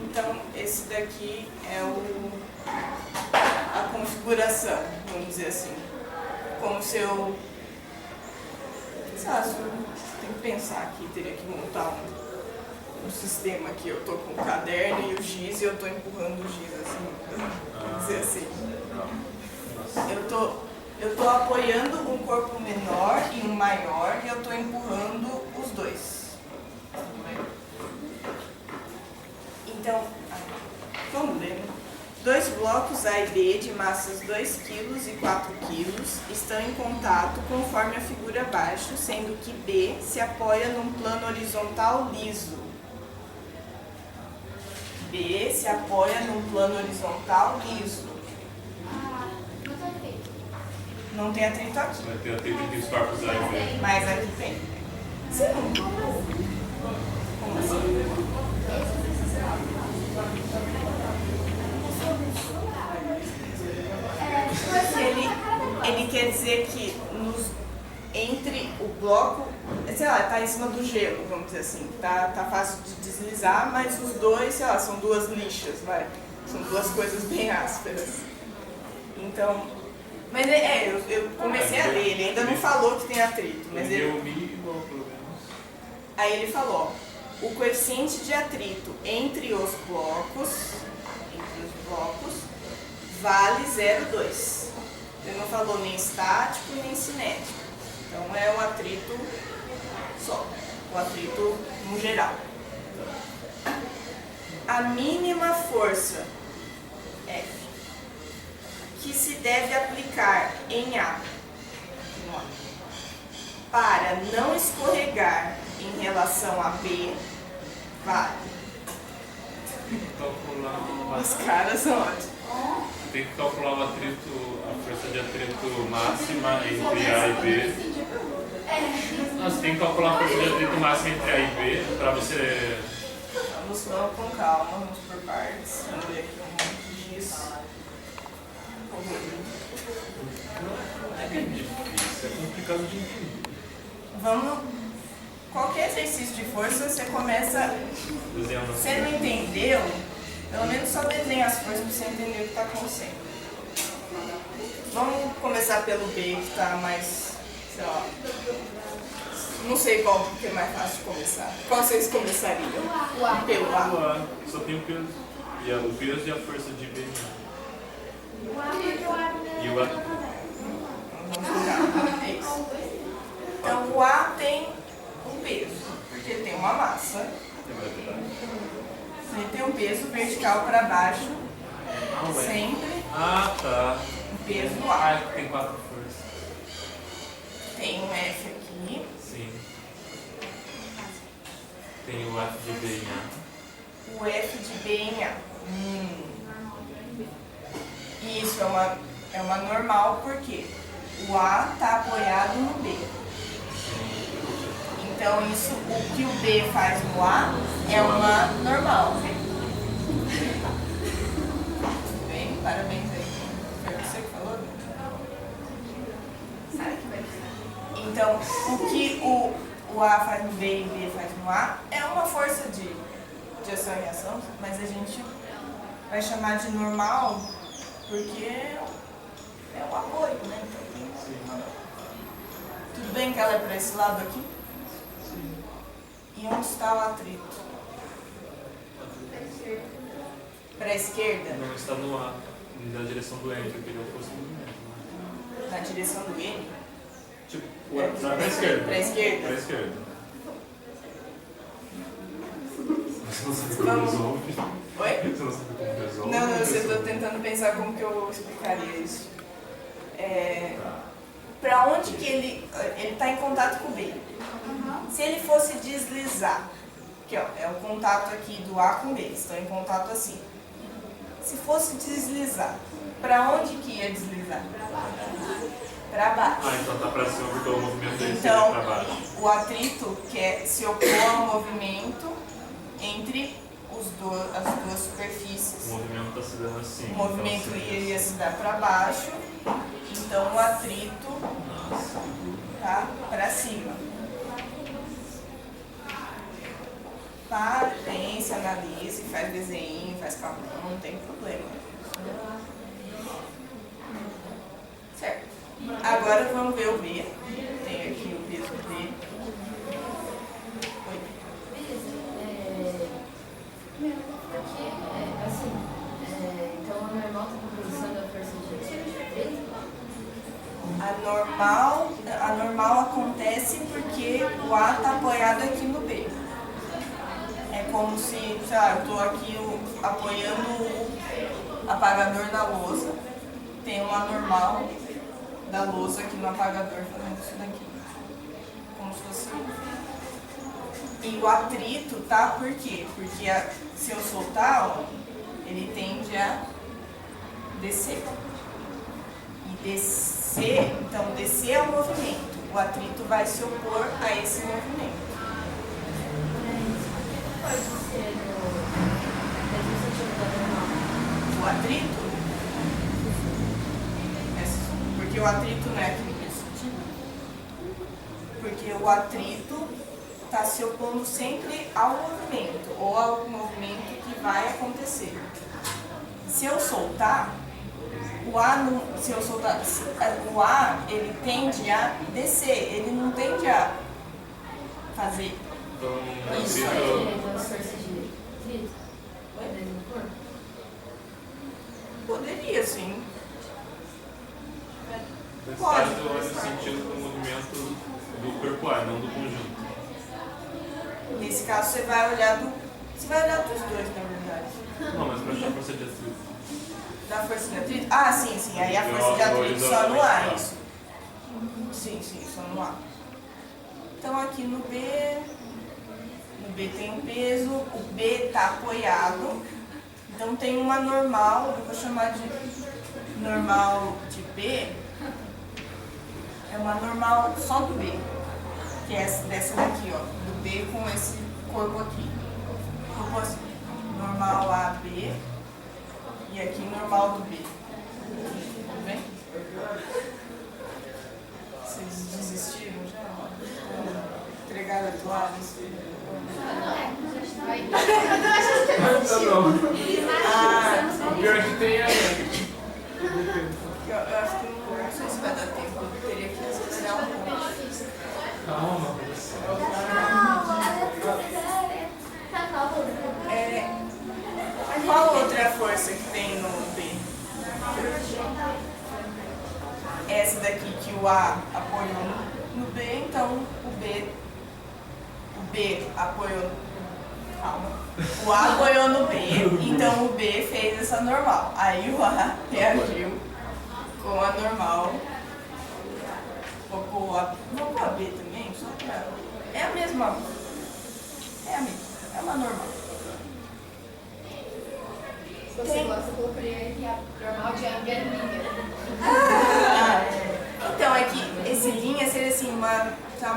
Então, esse daqui é a configuração, vamos dizer assim. Como se eu... Sei lá, se eu tenho que pensar aqui, teria que montar um sistema aqui. Eu tô com o caderno e o giz e eu tô empurrando o giz assim, vamos dizer assim. Eu tô apoiando um corpo menor e um maior e eu tô empurrando os dois. Então, vamos ler. 2 blocos A e B de massas 2 kg e 4 kg estão em contato conforme a figura abaixo, sendo que B se apoia num plano horizontal liso. B se apoia num plano horizontal liso. Não tem atrito aqui. Vai ter atrito entre os corpos A e B. Mas aqui tem. Você não. Como assim? Ele quer dizer que entre o bloco, sei lá, tá em cima do gelo, vamos dizer assim. Tá fácil de deslizar, mas os dois, sei lá, são 2 lixas, vai. São 2 coisas bem ásperas. Então, mas eu comecei a ler, ele ainda não falou que tem atrito, mas ele... Aí ele falou, ó, o coeficiente de atrito entre os blocos vale 0,2. Ele não falou nem estático nem cinético. Então é o atrito só, o atrito no geral. A mínima força F que se deve aplicar em A para não escorregar em relação a B vale. Os caras são ótimos. Tem que calcular o atrito, a força de atrito máxima entre A e B. Você tem que calcular a força de atrito máxima entre A e B para você... Vamos com calma, vamos por partes. Vamos ver aqui um monte disso. É bem difícil, é complicado de entender. Vamos... Qualquer exercício de força, você começa... Você não entendeu? Pelo menos só desenha as forças para você entender o que está acontecendo. Vamos começar pelo B, que está mais... Sei lá... Não sei qual que é mais fácil de começar. Qual vocês começariam? O A. Pelo A. Só tem o peso. E o peso e a força de B. O A e o A. E o A. Vamos jogar. É isso. Então o A tem um peso, porque ele tem uma massa. Ele tem um peso vertical para baixo, sempre tá. o peso do A. Tem 4 forças. Tem um F aqui. Sim. Tem o F de B em A. O F de B em A. Isso é uma normal, porque o A está apoiado no B. Então, isso, o que o B faz no A é uma normal. Bem, parabéns aí. Foi você que falou? Então, o que o A faz no B e o B faz no A é uma força de ação e reação, mas a gente vai chamar de normal porque é o apoio, né? Então, tudo bem que ela é para esse lado aqui? E onde está o atrito? Para a esquerda? Não está no A, na direção do N, porque ele é o força do movimento. Na direção do N? Tipo, não é para a esquerda. Para a esquerda? Para a esquerda. Você não sabe como resolve? Oi? Você não sabe como resolve? Não, eu estou tentando pensar como que eu explicaria isso. Para onde que ele está em contato com o B? Se ele fosse deslizar, aqui ó, é o contato aqui do A com B, estão em contato assim. Se fosse deslizar, para onde que ia deslizar? Para baixo. Ah, então tá pra cima porque o movimento dele Então, seria pra baixo. o atrito quer se opor ao movimento entre as duas superfícies. O movimento tá se dando assim. O movimento então, iria se dar para baixo, então o atrito tá para cima. Tá, pense, analise, faz desenho, faz cálculo, não tem problema. Certo. Agora vamos ver o B. Tem aqui o peso B. Oi. Porque, assim, então a normal está produzindo a força de atrito? A normal acontece porque o A está apoiado aqui no B. É como se, sei lá, eu estou aqui apoiando o apagador na lousa, tem uma normal da lousa aqui no apagador fazendo isso daqui. Como se fosse. E o atrito tá por quê? Porque se eu soltar, ó, ele tende a descer. E descer, então descer é o movimento. O atrito vai se opor a esse movimento. Pode ser no mesmo sentido da normal. O atrito? Porque o atrito não é aqui no mesmo sentido. Porque o atrito está se opondo sempre ao movimento, ou ao movimento que vai acontecer. Se eu soltar, o A ele tende a descer, ele não tende a fazer Então, isso. Das forças de atrito? Dentro do corpo? Poderia, sim. nesse Pode. caso, eu acho sentido do movimento do corpo A, não do conjunto. Nesse caso, você vai olhar dos dois, na verdade. Não, mas para achar a força de atrito. Da força de atrito? Ah, sim, sim. Aí a força de atrito só no A, isso. Sim, só no A. Então aqui no B tem um peso, o B está apoiado. Então tem uma normal, eu vou chamar de normal de B. É uma normal só do B. Que é dessa daqui, ó. Do B com esse corpo aqui. Corpo assim. Normal AB. E aqui normal do B. Tudo bem? Vocês desistiram já? Entregaram a toalha? O pior que tem é. Eu acho que não sei se vai dar tempo. Eu teria que acelerar um pouco. Calma. Qual outra força que tem no B? Essa daqui que o A apoiou no B, então o B apoiou. Calma. O A apoiou no B, então o B fez essa normal. Aí o A reagiu com a normal. Vou pôr a B também, só pra. É a mesma. É uma normal. Se você gosta, eu colocaria aqui a normal de AB é linha. Então é que esse linha seria assim, uma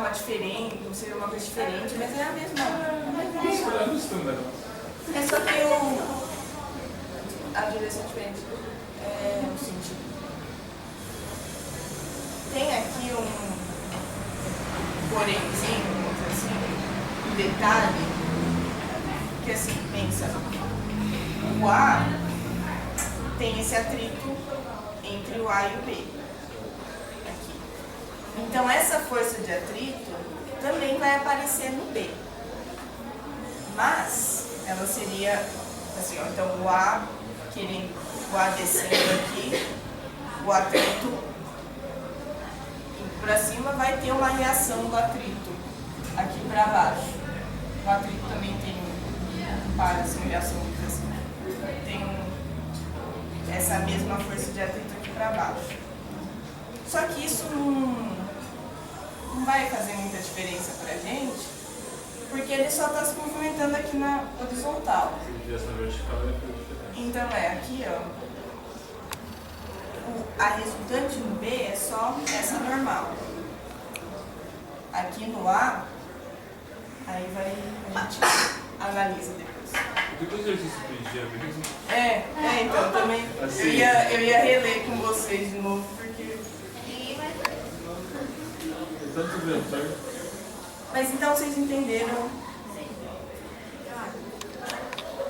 diferente, seria uma coisa diferente, mas é a mesma. É só que a direção é diferente. É o sentido. Tem aqui porémzinho, vamos dizer assim, um detalhe, que assim, pensa, o A tem esse atrito entre o A e o B. Aqui. Então essa força de atrito também vai aparecer no B. Mas ela seria assim, ó, então o A descendo aqui, o atrito indo para cima vai ter uma reação do atrito aqui para baixo. O atrito também tem para a simulação tem essa mesma força de atrito aqui para baixo. Só que isso não vai fazer muita diferença para a gente, porque ele só está se movimentando aqui na horizontal. Se tivesse na vertical, ele foi diferente. Então aqui, ó. A resultante no B é só essa normal. Aqui no A, aí a gente analisa depois. Depois do exercício do dia mesmo. Então também Assim. eu ia reler com vocês de novo, porque. Tanto vetor. Mas então vocês entenderam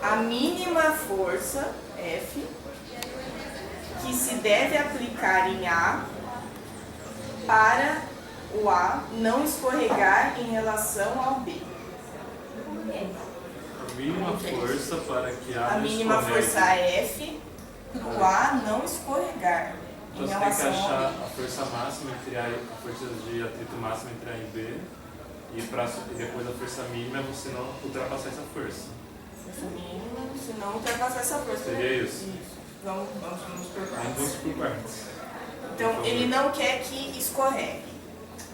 a mínima força F que se deve aplicar em A para o A não escorregar em relação ao B. A mínima força para que A mínima força F para o A não escorregar Então em você tem que relação ao achar B. a força máxima entre A e a força de atrito máxima entre A e B. E depois a força mínima você não ultrapassar essa força. Força mínima, se não ultrapassar essa força. Seria isso? Vamos por partes. Vamos por partes. Então, ele não quer que escorregue.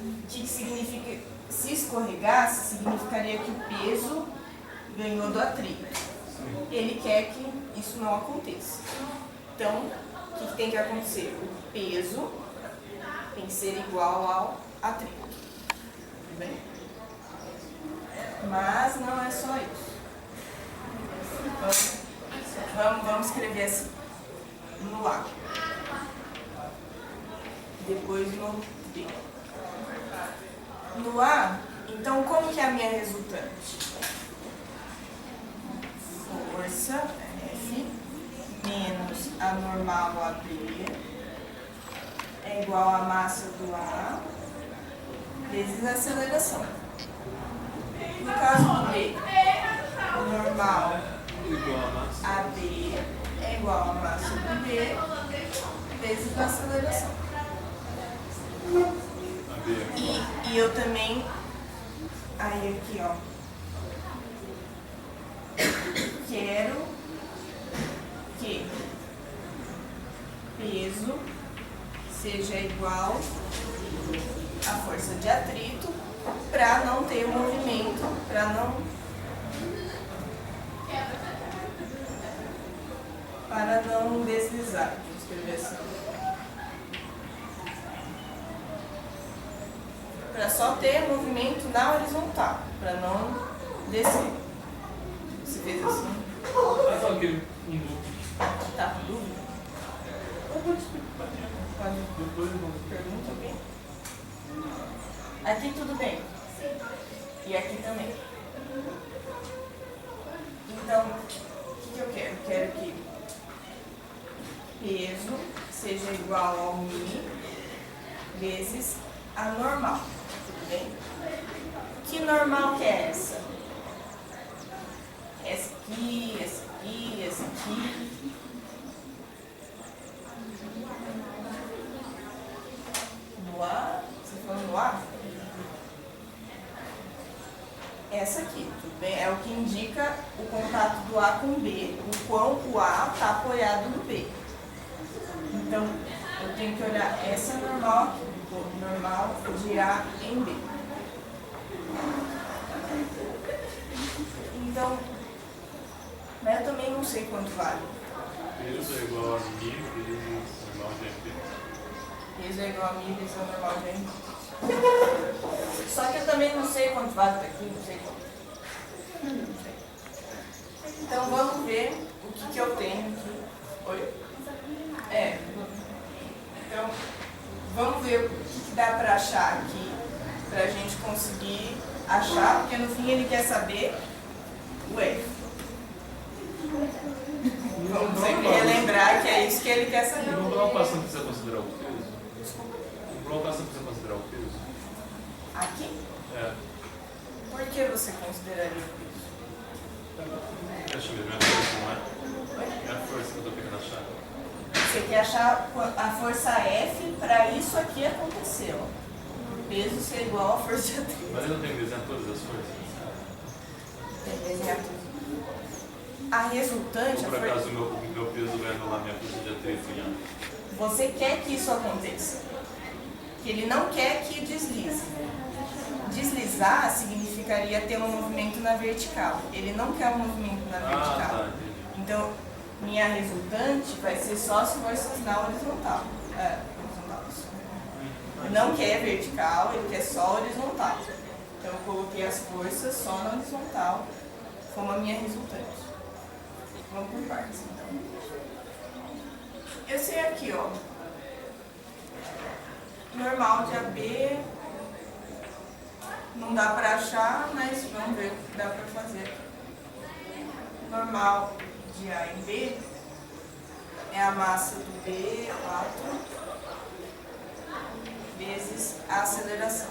O que significa? Se escorregasse, significaria que o peso ganhou do atrito. Ele quer que isso não aconteça. Então, o que tem que acontecer? O peso tem que ser igual ao atrito. Tudo bem? Mas não é só isso. Vamos escrever assim. No A. Depois no B. No A, então como que é a minha resultante? Força F menos a normal AB é igual a massa do A vezes a aceleração. No caso do B, o normal Igual a massa. AB é igual a massa do B vezes a aceleração. A B. E eu também, aí aqui ó, quero que peso seja igual à força de atrito para não ter movimento, para não deslizar. Vou escrever assim. Para só ter movimento na horizontal, para não descer. Você fez assim? Faz aquele loop. Tá com dúvida? Pode Depois vamos. pergunta bem. Aqui tudo bem? E aqui também. Então, o que eu quero? Eu quero que peso seja igual ao μ vezes a normal. Tudo bem? Que normal que é essa? Essa aqui, essa aqui, essa aqui. No A? Você falou no A? Essa aqui, tudo bem? É o que indica o contato do A com B, o quão o A está apoiado no B. Então, eu tenho que olhar essa normal aqui, normal de A em B. Então, mas eu também não sei quanto vale. Peso é igual a μ vezes normal de MP. Peso é igual a μ vezes a normal de M. Só que eu também não sei quanto vale daqui, não sei quanto. Não sei. Então vamos ver o que eu tenho aqui. Oi? Então, vamos ver o que dá para achar aqui, para a gente conseguir achar, porque no fim ele quer saber o F. Vamos sempre relembrar que é isso que ele quer saber. No bloco você não precisa considerar o peso? No bloco você não precisa considerar o peso? Aqui? É. Por que você consideraria o peso? Deixa eu ver, minha força não é? Minha força que eu tô querendo achar. Você quer achar a força F para isso aqui acontecer, ó. O peso ser igual à força de atrito. Mas eu não tenho que desenhar todas as forças. Tem que desenhar tudo. A resultante, Ou por acaso o meu peso vai anular minha força de atrito em A? você quer que isso aconteça. Que ele não quer que deslize. Deslizar significaria ter um movimento na vertical. Ele não quer um movimento na vertical. Tá, entendi. Então, minha resultante vai ser só as forças na horizontal. Horizontal. Ele não quer vertical, ele quer só horizontal. Então, eu coloquei as forças só na horizontal como a minha resultante. Vamos por partes, então. Eu sei aqui, ó. Normal de AB. Não dá para achar, mas vamos ver o que dá para fazer aqui. Normal de A em B é a massa do B4 vezes a aceleração.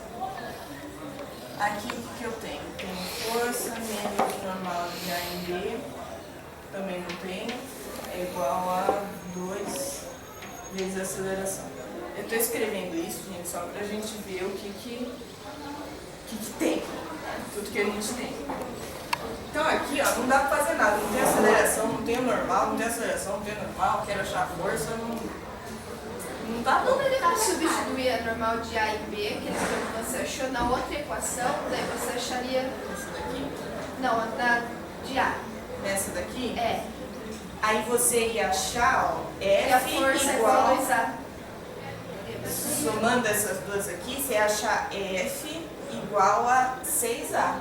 Aqui o que eu tenho? Tenho força menos normal de A em B, também não tenho, é igual a 2 vezes a aceleração. Eu estou escrevendo isso, gente, só para a gente ver o que tem, tudo que a gente tem. Então aqui, ó, não dá pra fazer nada, não tem aceleração, não tem o normal, não tem aceleração, não tem o normal, quero achar a força, não dá Não não. deveria substituir a normal de A em B, que você achou na outra equação, daí você acharia... Essa daqui? Não, na de A. Nessa daqui? É. Aí você ia achar, ó, E a F força é igual a igual, 2A. somando essas duas aqui, você ia achar F igual a 6A.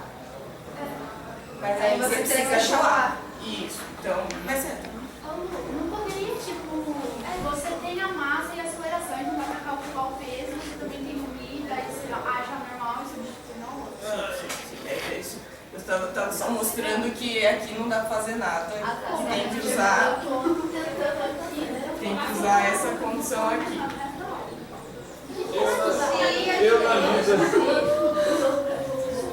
Mas aí você teria que precisa achar o achar A. Isso, então, mas é... Não poderia, tipo, você tem a massa e a aceleração, então dá pra calcular o peso, você também tem o I, daí você acha a normal e substitui na outra. Sim, é isso. Eu estava só mostrando que aqui não dá pra fazer nada, tem que usar, Eu tô tentando aqui, né? tem que usar essa condição aqui.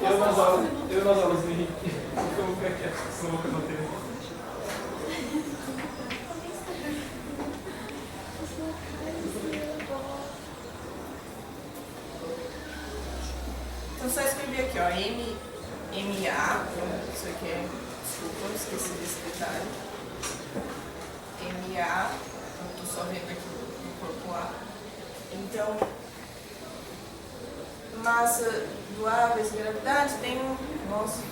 Eu nas aulas do Henrique, eu vou ficar quieto, senão eu vou bater. Então só escrevi aqui, ó, MA, isso aqui é, desculpa, eu esqueci desse detalhe. MA, eu tô só vendo aqui no corpo A. Então, massa do A vezes gravidade tem um. Nossa,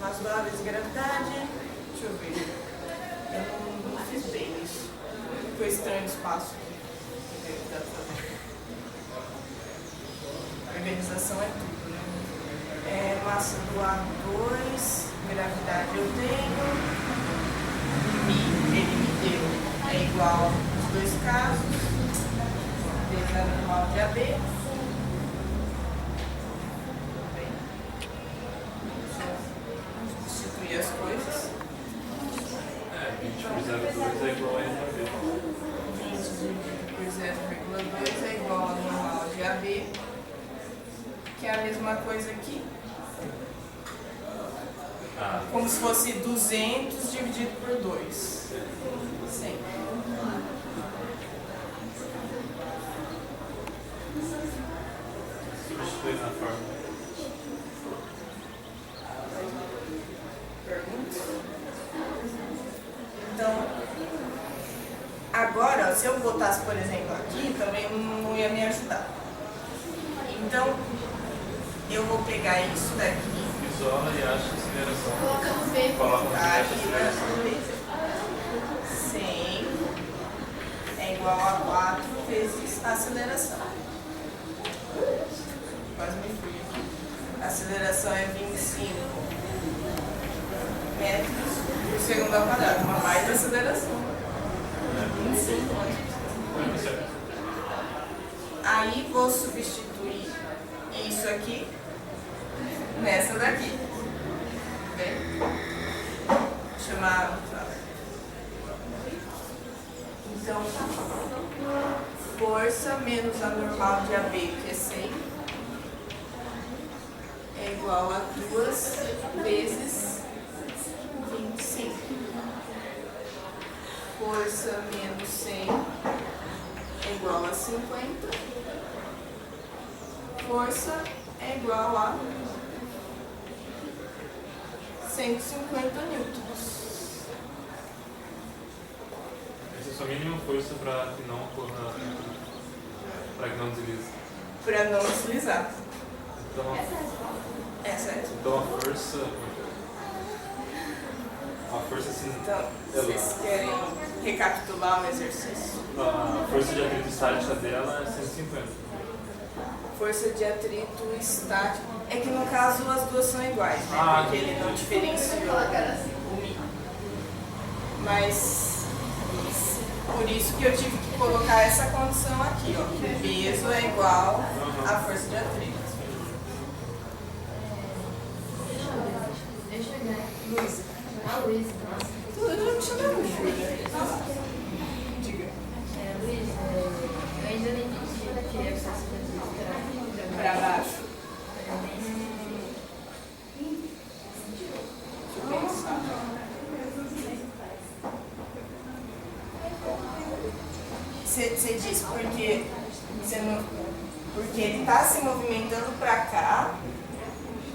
massa do A vezes gravidade. Deixa eu ver. Eu não fiz bem isso. Ficou estranho o espaço aqui. A organização é tudo, né? É, massa do A2, gravidade eu tenho. Ele me deu. É igual nos dois casos. Vezes a normal de AB. Substituir as coisas. 20 por 0,2 é igual a N por B. 20 dividido por 0,2 é igual a normal de AB, que é a mesma coisa aqui. Como se fosse 200 dividido por 2. 100. Substitui na fórmula. Perguntas? Então, agora, se eu botasse, por exemplo, aqui, também não ia me ajudar. Então, eu vou pegar isso daqui. Isola e acha a aceleração. Colocamos B. Coloca no Tá, acha a aqui, aceleração. beleza. 100 é igual a 4 vezes a aceleração. Quase me fui aqui. A aceleração é 25 metros por segundo ao quadrado. Uma baita aceleração. 25 metros. Aí vou substituir isso aqui nessa daqui. Bem, chamar. Então, força menos a normal de AB, que é 100, é igual a 2 vezes 25. Força menos 100 é igual a 50. Força é igual a 150 newtons. Essa é a sua mínima força para que não ocorra, para que não deslize. Para não deslizar. Então, Essa é a resposta. então a força se Então, vocês querem recapitular o exercício? a força de atrito estática dela é 150. Força de atrito estático. É que no caso as duas são iguais, né? Ah, Porque ele não diferenciou o Mi. Mas por isso que eu tive que colocar essa condição aqui, ó. Que o peso é igual à força de atrito. Deixa eu ver. Luísa. Luísa, nossa. Eu te chamo Júlia. Diga. Luísa, eu ainda não entendi o que é força de atrito Para baixo. Deixa eu pensar. Você disse porque ele está se movimentando para cá,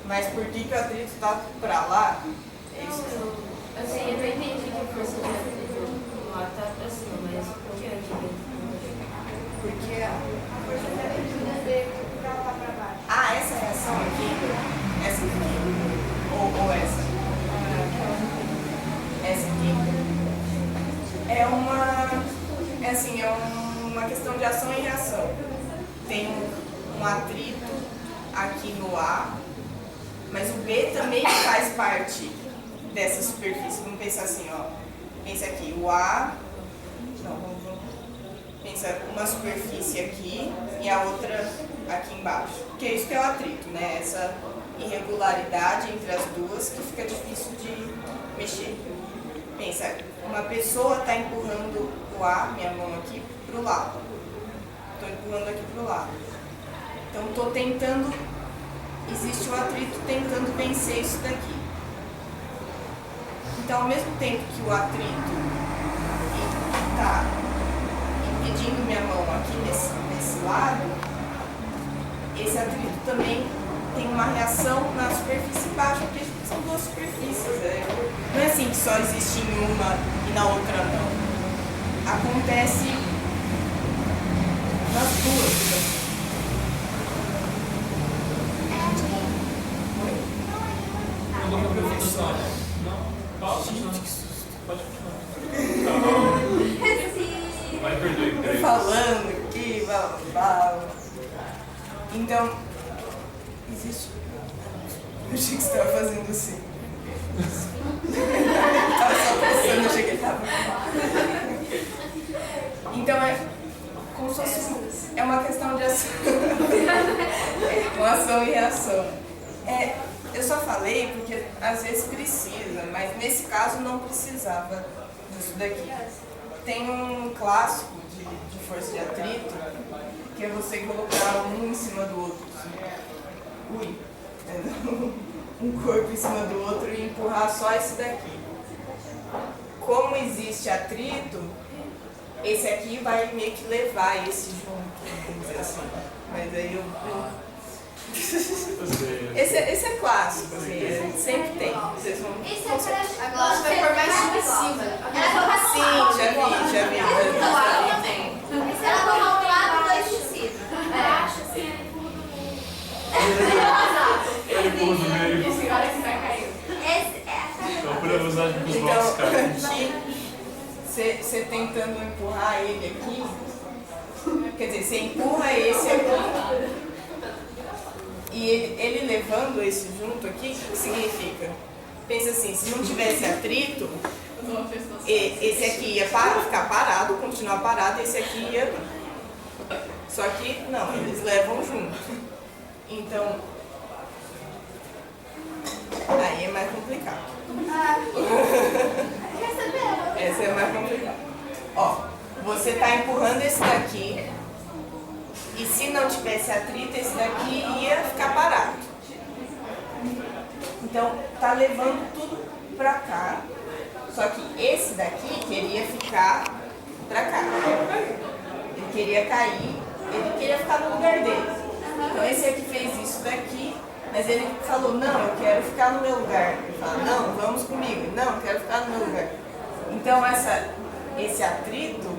mas por que o atrito está para lá? É isso? Assim, eu não entendi que a força de atrito lá tá pra cima, mas por que aqui dentro? Porque A força de atrito dele pra lá pra baixo. ah, essa reação aqui, essa aqui, ou essa? Essa aqui é uma questão de ação e reação. Tem um atrito aqui no A, mas o B também faz parte dessa superfície. Vamos pensar assim, ó. Pensa aqui, o A. Não, vamos pensa uma superfície aqui e a outra aqui embaixo. Que é isso que é o atrito, né? Essa irregularidade entre as duas que fica difícil de mexer. Pensa, uma pessoa está empurrando o A, minha mão aqui, para o lado. Estou empurrando aqui para o lado. Então estou tentando, existe o atrito tentando vencer isso daqui. Então ao mesmo tempo que o atrito está impedindo minha mão aqui nesse lado, esse atrito também tem uma reação na superfície baixa, porque são duas superfícies. Né? Não é assim que só existe em uma e na outra não. Acontece nas duas. Pode continuar. Vai perder o emprego. Falando aqui, blá, blá. Então, existe. Eu achei que você estava fazendo assim. Estava só pensando, eu achei que ele estava. Então é como se fosse é uma questão de ação. Uma ação e reação. Eu só falei porque às vezes precisa, mas nesse caso não precisava disso daqui. Tem um clássico de força de atrito, que é você colocar um em cima do outro. Assim. Um corpo em cima do outro e empurrar só esse daqui. Como existe atrito, esse aqui vai meio que levar esse junto, vamos dizer assim. Mas aí esse é clássico, assim, sempre tem. Vocês vão... Esse é pra... Agora você vai por mais cima. Sim, já vi. Esse era do lado dois de cima. Baixo, assim, Ele pôs no meio. esse cara que vai cair. Então, por usar os Então, blocos, cara. aqui, você tentando empurrar ele aqui, quer dizer, você empurra esse aqui, e ele levando esse junto aqui, o que significa? Pensa assim, se não tivesse atrito, esse aqui ia ficar parado, continuar parado, esse aqui ia... Só que, não, eles levam junto. Então, aí é mais complicado. Essa é mais complicada. Ó, você está empurrando esse daqui e se não tivesse atrito, esse daqui ia ficar parado. Então, tá levando tudo pra cá, só que esse daqui queria ficar pra cá. Ele queria cair, ele queria ficar no lugar dele. Então, esse aqui fez isso daqui, Mas ele falou, não, eu quero ficar no meu lugar. Ele fala, não, vamos comigo. Não, eu quero ficar no meu lugar. Então esse atrito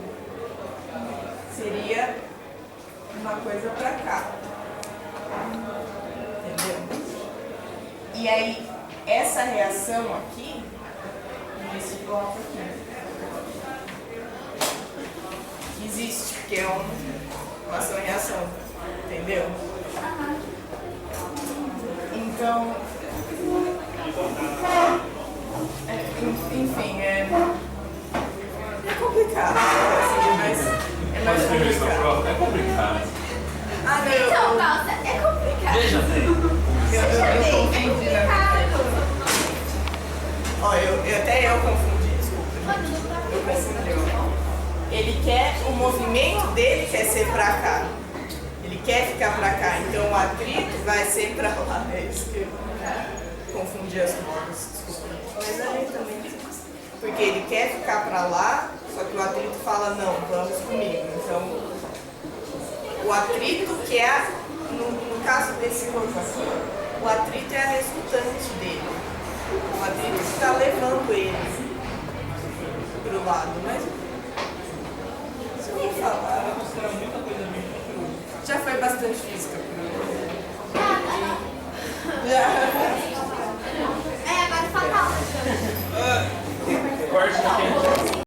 seria uma coisa pra cá. Entendeu? E aí, essa reação aqui, nesse bloco aqui, existe, porque é uma ação e reação. Entendeu? Então, enfim, é complicado, assim, mas é mais Pode escrever isso na complicado. prova? É complicado. Ah, não, Então, nossa, é complicado. Veja bem. eu confundi, né? Ó, até eu confundi, desculpa. Eu confundi. Ele quer, o movimento dele quer ser pra cá. Ele quer ficar pra cá, então o atrito vai ser pra lá. É isso que eu confundi as coisas, desculpa. Mas ali também. Porque ele quer ficar pra lá, só que o atrito fala, não, vamos comigo. Então, o atrito que é, no caso desse corpo aqui, o atrito é a resultante dele. O atrito está levando ele pro lado, mas se eu vou falar, já foi bastante física pra mim. Já. É, agora fatal. Corte aqui.